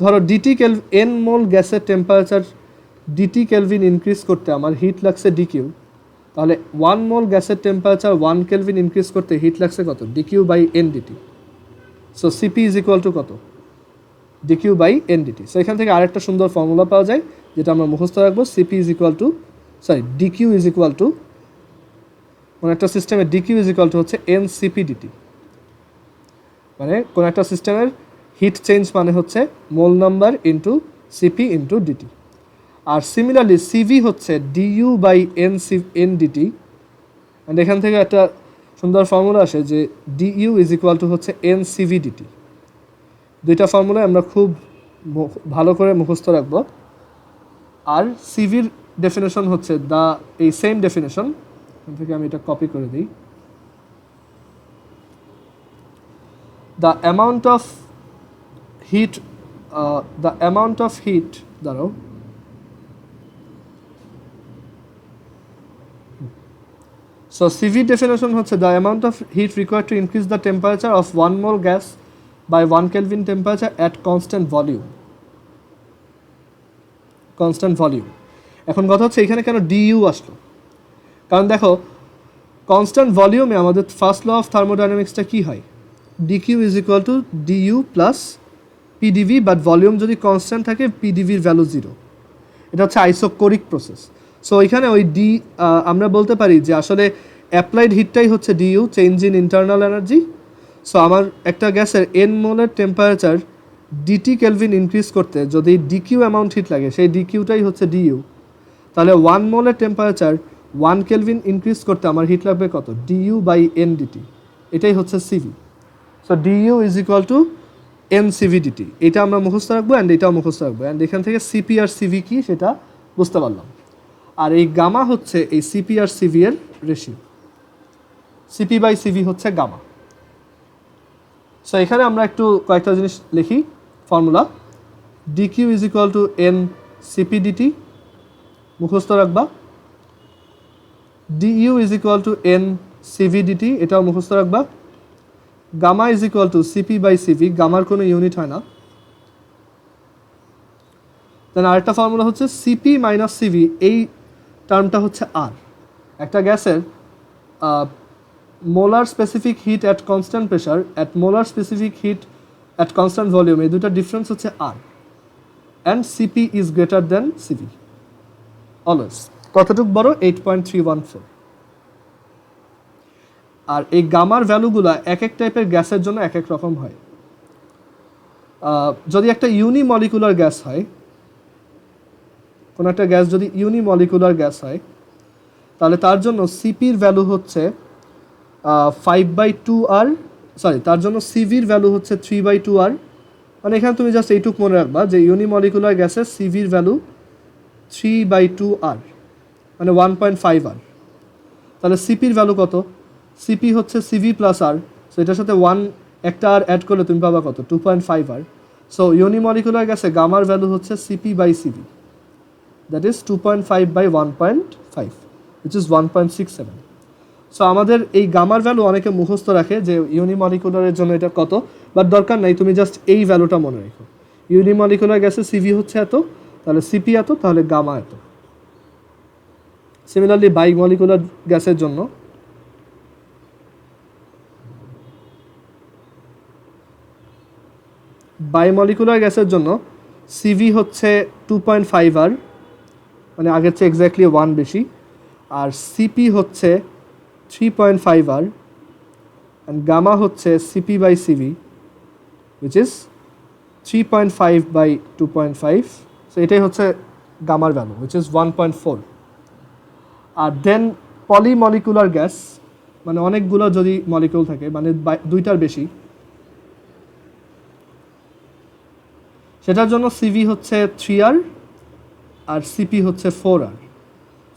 ধরো এন মোল গ্যাসের টেম্পারেচার ডিটি কেলভিন ইনক্রিজ করতে আমার হিট লাগছে ডিকিউ, তাহলে 1 মোল গ্যাসের টেম্পারেচার 1 কেলভিন ইনক্রিজ করতে হিট লাগছে কত, DQ by N DT. So CP is equal to কত, DQ by N DT. So এখান থেকে আরেকটা সুন্দর ফর্মুলা পাওয়া যায় যেটা আমরা মুখস্থ রাখবো, CP is equal to DQ is equal to, কোনো একটা সিস্টেমের ডিকিউ ইজ ইকুয়াল টু হচ্ছে এন সিপি ডিটি, মানে কোনো একটা সিস্টেমের হিট চেঞ্জ মানে হচ্ছে mole number into CP into DT. আর সিমিলারলি সিভি হচ্ছে DU by N DT, and এখান থেকে একটা সুন্দর ফর্মুলা আসে যে ডিইউ ইজ ইকুয়াল টু হচ্ছে এন সিভি ডিটি। দুইটা ফর্মুলা আমরা খুব ভালো করে মুখস্থ রাখবো। আর সিভির ডেফিনেশন হচ্ছে এই সেম ডেফিনেশন, এখান থেকে আমি এটা কপি করে দিই, the amount of heat দাঁড়াও, so CV definition হচ্ছে the amount of heat required to increase the temperature of 1 mole gas by 1 Kelvin temperature at constant volume। এখন কথা হচ্ছে এখানে কেন ডিইউ আসলো, কারণ দেখো কনস্ট্যান্ট ভলিউমে আমাদের ফার্স্ট ল অফ থার্মোডাইনামিক্সটা কী হয়, DQ is equal to dU plus PDV, but volume যদি কনস্ট্যান্ট থাকে পিডিভির ভ্যালু 0, এটা হচ্ছে আইসোকোরিক প্রসেস। সো এখানে ওই আমরা বলতে পারি যে আসলে অ্যাপ্লাইড হিটটাই হচ্ছে DU, change in internal energy. So আমার একটা গ্যাসের এন মোলের টেম্পারেচার ডিটি কেলভিন ইনক্রিজ করতে যদি ডিকিউ অ্যামাউন্ট হিট লাগে, সেই ডিকিউটাই হচ্ছে ডিইউ, তাহলে 1 মোলের টেম্পারেচার 1 কেলভিন ইনক্রিজ করতে আমার হিট লাগবে কত, ডিইউ বাই এন ডিটি, এটাই হচ্ছে CV. So DU is equal to n CV DT, এটা আমরা মুখস্থ রাখবো অ্যান্ড এটাও মুখস্থ রাখবো, অ্যান্ড এখান থেকে সিপি আর সিভি কি সেটা বুঝতে পারলাম। আর এই গামা হচ্ছে এই সিপি আর সিভি এর রেশিও, সিপি বাই সিভি হচ্ছে গামা। সো এখানে আমরা একটু কয়েকটা জিনিস লিখি formula. DQ is equal to n CP DT মুখস্থ রাখবা, DU is equal to n CV DT এটাও মুখস্থ রাখবা, gamma is equal to CP by CV, গামার কোনো ইউনিট হয় না। দেন আরেকটা ফর্মুলা হচ্ছে সিপি মাইনাস সিভি, এই টার্মটা হচ্ছে আর। একটা গ্যাসের molar specific heat at constant pressure at molar specific heat at constant volume, এই দুটার ডিফারেন্স হচ্ছে R, and CP is greater than CV always. কতটুকু বড়? 8.314। আর এই গামার ভ্যালুগুলো এক এক টাইপের গ্যাসের জন্য এক এক রকম হয়। যদি একটা ইউনিমলিকুলার গ্যাস হয়, কোনো একটা গ্যাস যদি ইউনিমলিকুলার গ্যাস হয়, তাহলে তার জন্য সিপির ভ্যালু হচ্ছে 5/2R, সরি তার জন্য সিভির ভ্যালু হচ্ছে 3/2R। মানে এখানে তুমি জাস্ট এইটুক মনে রাখবা যে ইউনিমলিকুলার গ্যাসের সিভির ভ্যালু 3/2R, মানে 1.5R। তাহলে সিপির ভ্যালু কত? সিপি হচ্ছে সিভি প্লাস আর, সো এটার সাথে একটা আর অ্যাড করলে তুমি পাবা কত? 2.5R। সো ইউনিমলিকুলার গ্যাসে গামার ভ্যালু হচ্ছে CP by Cv, that is 2.5/1.5, which is 1.67। So আমাদের এই গামার ভ্যালু অনেকে মুখস্থ রাখে যে ইউনিমলিকুলারের জন্য এটা কত, বাট দরকার নাই, তুমি জাস্ট এই ভ্যালুটা মনে রেখো। ইউনিমলিকুলার গ্যাসে সিভি হচ্ছে এত, তাহলে সিপি এত, তাহলে গামা এত। সিমিলারলি বাইমলিকুলার গ্যাসের জন্য সিভি হচ্ছে 2.5R, মানে আগের চেয়ে এক্স্যাক্টলি 1 বেশি, আর সিপি হচ্ছে 3.5R, অ্যান্ড গামা হচ্ছে CP by CV, which is 3.5/2.5। So এটাই হচ্ছে গামার ভ্যালু, উইচ ইজ 1.4। আর দেন পলিমলিকুলার গ্যাস, মানে অনেকগুলো যদি মলিকিউল থাকে, মানে দুইটার বেশি, সেটার জন্য সিভি হচ্ছে 3R আর সিপি হচ্ছে 4R।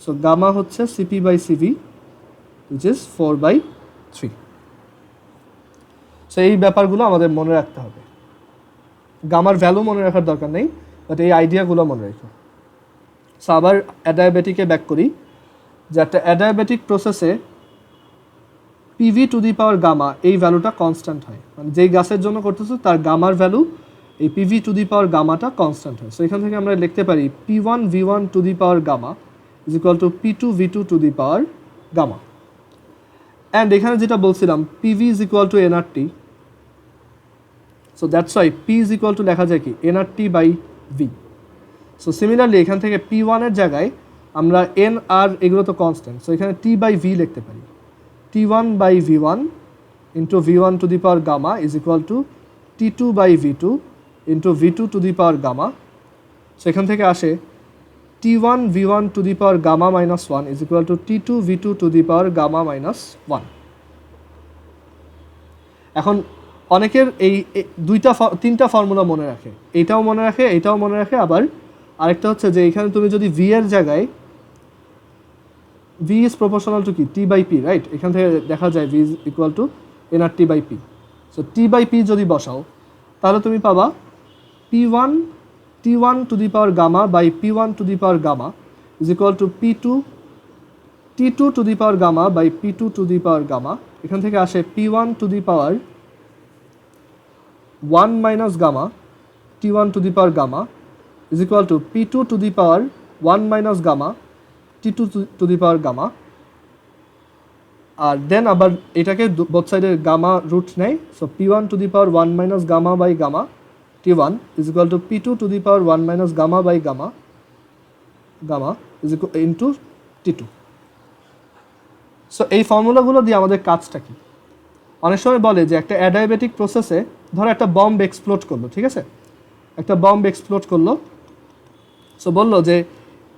সো গামা হচ্ছে CP by Cv, which is 4/3। So এই ব্যাপারগুলো আমাদের মনে রাখতে হবে। গামার ভ্যালু মনে রাখার দরকার নেই, বাট এই আইডিয়াগুলো মনে রেখো। সো আবার অ্যাডায়াবেটিকে ব্যাক করি, যে একটা অ্যাডায়াবেটিক প্রসেসে PV to the power gamma এই ভ্যালুটা কনস্ট্যান্ট হয়, মানে যেই গ্যাসের জন্য করতেছো তার গামার ভ্যালু এই পিভি টু দি পাওয়ার গামাটা কনস্ট্যান্ট হয়। সো এখান থেকে আমরা লিখতে পারি P1V1 to the power gamma is equal to P2V2 to the power gamma. And এখানে যেটা বলছিলাম PV is equal to NRT, so that's why P is equal to লেখা যায় কি NRT by V. So similarly এখান থেকে P1 এর জায়গায় আমরা এন আর এগুলো তো কনস্ট্যান্ট, সো এখানে T/V লিখতে পারি, T1/V1 into V1 to the power gamma is equal to T2/V2 into V2 to the power gamma. So এখান থেকে আসে T1V1 to the power gamma minus 1 is equal to T2V2 to the power gamma minus 1। এখন অনেকের এই তিনটা formula মনে রাখে, এইটাও মনে রাখে, এইটাও মনে রাখে, আবার আরেকটা হচ্ছে যে এখানে তুমি যদি ভি এর জায়গায় ভি ইজ প্রপোর্শনাল টু কি T/P, রাইট? এখান থেকে দেখা যায় V is equal to nRT/P। So T/P যদি বসাও তাহলে তুমি পাবা T1 to the power gamma by P1 to the power gamma is equal to T2 to the power gamma by P2 to the power gamma. এখান থেকে আসে P1 to the power 1 minus gamma T1 to the power gamma is equal to P2 to the power 1 minus gamma T2 to the power gamma. আর then আবার এটাকে both সাইডের gamma root নেয়, so P1 to the power 1 minus gamma by gamma T1 is equal to P2 to the power 1 minus gamma by gamma is equal into T2। So এই ফর্মুলাগুলো দিয়ে আমাদের কাজটা কি? অনেক সময় বলে যে একটা অ্যাডায়াবেটিক প্রসেসে ধরো একটা বম্ব এক্সপ্লোড করলো, ঠিক আছে, একটা বম্ব এক্সপ্লোড করলো। সো বললো যে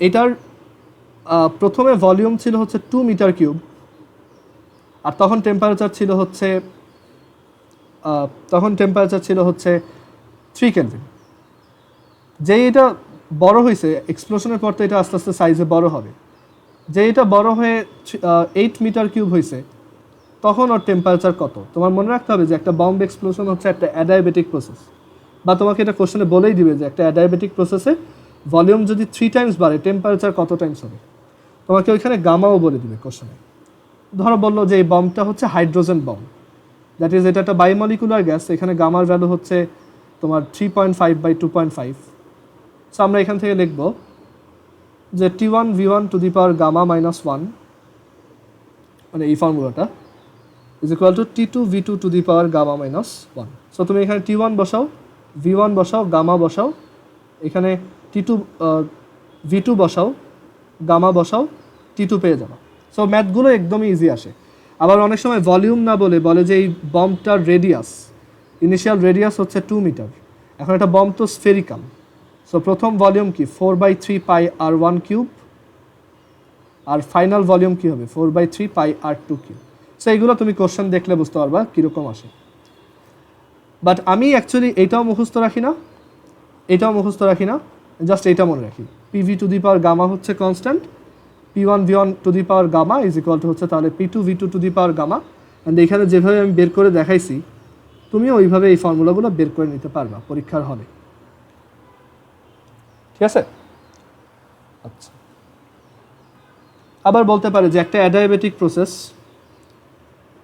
এটার প্রথমে ভলিউম ছিল হচ্ছে 2 মিটার কিউব, আর তখন টেম্পারেচার ছিল হচ্ছে 3 কেলভিন। যেই এটা বড় হয়েছে এক্সপ্লোশনের পর তো এটা আস্তে আস্তে সাইজে বড় হবে, যে এটা বড় হয়ে 8 মিটার কিউব হয়েছে তখন ওর টেম্পারেচার কত। তোমার মনে রাখতে হবে যে একটা বম্ব এক্সপ্লোশন হচ্ছে একটা অ্যাডায়াবেটিক প্রসেস, বা তোমাকে এটা কোশ্চেনে বলেই দিবে যে একটা অ্যাডায়াবেটিক প্রসেসে ভলিউম যদি 3 টাইমস বাড়ে টেম্পারেচার কত টাইমস হবে। তোমাকে ওইখানে গামাও বলে দিবে কোশ্চেনে। ধরো বললো যে এই বম্বটা হচ্ছে হাইড্রোজেন বম্ব, দ্যাট ইজ এটা একটা বায়োমলিকুলার গ্যাস, এখানে গামার ভ্যালু হচ্ছে তোমার 3.5/2.5। সো আমরা এখান থেকে লিখব যে T1V1 to the power gamma minus 1, মানে এই ফর্মুলাটা, is equal to T2V2 to the power gamma minus 1। So তুমি এখানে T1 বসাও, V1 বসাও, গামা বসাও, এখানে V2 বসাও, গামা বসাও, T2 পেয়ে যাবে। সো ম্যাথগুলো একদমই ইজি আসে। আবার অনেক সময় ভলিউম না বলে যে এই বম্বটার রেডিয়াস, ইনিশিয়াল রেডিয়াস হচ্ছে 2 মিটার। এখন একটা বম্ব তো স্ফেরিক্যাল, সো প্রথম ভলিউম কি 4/3πr1 কিউব, আর ফাইনাল ভলিউম কি হবে 4/3πr2 কিউব। সো এইগুলো তুমি কোশ্চেন দেখলে বুঝতে পারবা কীরকম আসে। বাট আমি অ্যাকচুয়ালি এইটাও মুখস্থ রাখি না, এটাও মুখস্থ রাখি না, জাস্ট এইটা মনে রাখি, PV to the power gamma হচ্ছে constant, P1V1 to the power gamma is equal to হচ্ছে তাহলে P2V2 to the power gamma. And এখানে যেভাবে আমি বের করে দেখাইছি তুমিও ওইভাবে এই ফর্মুলাগুলো বের করে নিতে পারবা পরীক্ষার হলে, ঠিক আছে? আচ্ছা, আবার বলতে পারে যে একটা অ্যাডায়াবেটিক প্রসেস,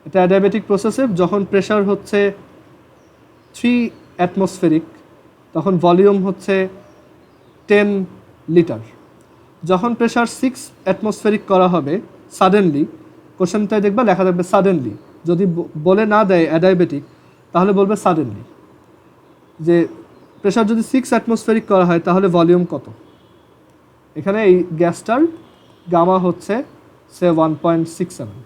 এটা অ্যাডায়াবেটিক প্রসেসে যখন প্রেশার হচ্ছে 3 অ্যাটমসফেরিক তখন ভলিউম হচ্ছে 10 লিটার। যখন প্রেশার 6 অ্যাটমসফেরিক করা হবে সাডেনলি, কোশ্চেনটায় দেখবা লেখা থাকবে সাডেনলি, যদি বলে না দেয় অ্যাডায়াবেটিক তাহলে বলবে সাডেনলি, যে প্রেশার যদি 6 অ্যাটমসফেরিক করা হয় তাহলে ভলিউম কত। এখানে এই গ্যাসটার গামা হচ্ছে সে 1.67।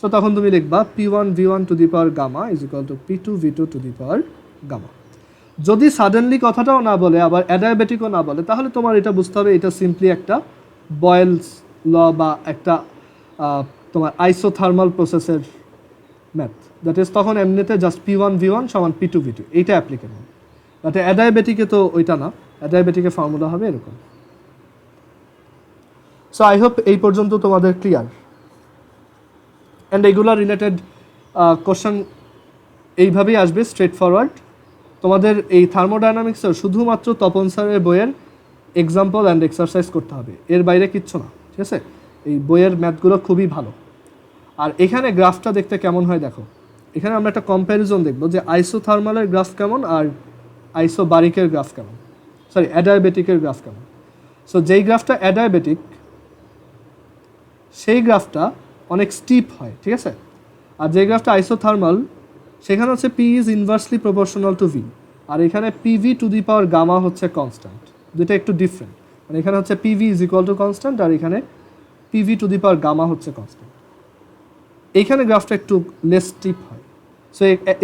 সো তখন তুমি লিখবা P1V1 to the power gamma is equal to P2V2 to the power gamma. যদি সাডেনলি কথাটাও না বলে আবার অ্যাডায়াবেটিকও না বলে তাহলে তোমার এটা বুঝতে হবে এটা সিম্পলি একটা বয়েলস ল বা একটা তোমার আইসোথার্মাল প্রসেসের ম্যাথ, দ্যাট ইজ তখন এমনিতে জাস্ট P1V1 সমান P2V2 এইটা অ্যাপ্লিকেবল। বাট অ্যাডায়াবেটিকে তো ওইটা না, অ্যাডায়াবেটিকের ফর্মুলা হবে এরকম। সো আই হোপ এই পর্যন্ত তোমাদের ক্লিয়ার। অ্যান্ড এগুলো রিলেটেড কোশ্চেন এইভাবেই আসবে স্ট্রেট ফরওয়ার্ড। তোমাদের এই থার্মোডাইনামিক্সের শুধুমাত্র তপন স্যারের বইয়ের এক্সাম্পল অ্যান্ড এক্সারসাইজ করতে হবে, এর বাইরে কিচ্ছু না, ঠিক আছে? এই বইয়ের ম্যাথগুলো খুবই ভালো। আর এখানে গ্রাফটা দেখতে কেমন হয় দেখো, এখানে আমরা একটা কম্প্যারিজন দেখব যে আইসোথার্মালের গ্রাফ কেমন আর আইসোবারিকের গ্রাফ কেমন, সরি অ্যাডায়াবেটিকের গ্রাফ কেমন। সো যেই গ্রাফটা অ্যাডায়াবেটিক সেই গ্রাফটা অনেক স্টিপ হয়, ঠিক আছে? আর যে গ্রাফটা আইসোথার্মাল সেখানে হচ্ছে P is inversely proportional to V, আর এখানে PV to the power gamma হচ্ছে কনস্ট্যান্ট, দুটো একটু ডিফারেন্ট। মানে এখানে হচ্ছে PV is equal to constant আর এখানে PV to the power gamma হচ্ছে কনস্ট্যান্ট। এইখানে গ্রাফটা একটু লেস স্টিপ হয়। সো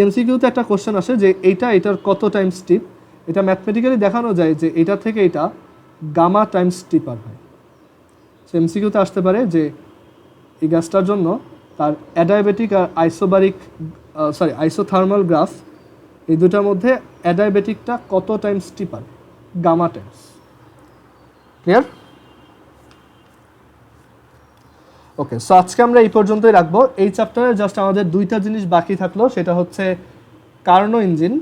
MCQতে একটা কোশ্চেন আসে যে এটার কত টাইম স্টিপ, এটা ম্যাথমেটিক্যালি দেখানো যায় যে এটা থেকে এটা গামা টাইম স্টিপার হয়। সো MCQতে আসতে পারে যে এই গ্যাসটার জন্য তার অ্যাডায়াবেটিক আর আইসোথার্মাল গ্রাফ এই দুটার মধ্যে অ্যাডায়াবেটিকটা কত time steeper, gamma times. Clear? Okay, so আজকে আমরা এই পর্যন্তই রাখবো। এই চ্যাপ্টারে জাস্ট আমাদের দুইটা জিনিস বাকি থাকলো, সেটা হচ্ছে কার্নো ইঞ্জিন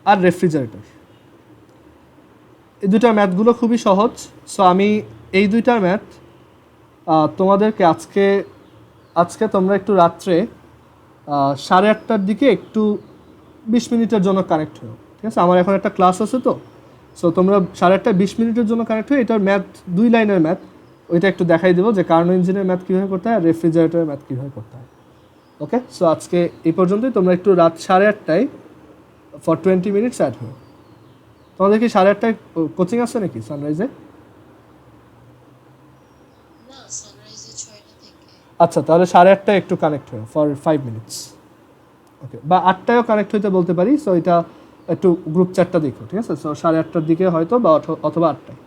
আর রেফ্রিজারেটর। এই দুইটার ম্যাথগুলো খুবই সহজ। সো আমি এই দুইটার ম্যাথ তোমাদেরকে আজকে তোমরা একটু রাত্রে 8:30টার দিকে একটু 20 মিনিটের জন্য কানেক্ট হও, ঠিক আছে? আমার এখন একটা ক্লাস আছে তো, সো তোমরা 8:30টায় 20 মিনিটের জন্য কানেক্ট হয়ে এটার ম্যাথ 2 লাইনের ম্যাথ ওইটা একটু দেখাই দেবো যে কার্নো ইঞ্জিনের ম্যাথ কীভাবে করতে হয় আর রেফ্রিজারেটরের ম্যাথ কীভাবে করতে হয়। ওকে, সো আজকে এই পর্যন্তই। তোমরা একটু রাত 8:30টায় ফর 20 মিনিটস অ্যাড হও। তোমাদের কি 8:30টায় কোচিং আছে নাকি সানরাইজে? আচ্ছা, তাহলে 8:30টায় একটু কানেক্ট হও ফর 5 মিনিটস। ওকে, বা 8টায়ও কানেক্ট হইতে বলতে পারি। সো এটা একটু গ্রুপ চ্যাটটা দেখো, ঠিক আছে? সো 8:30টার দিকে হয়তো বা অথবা 8টায়।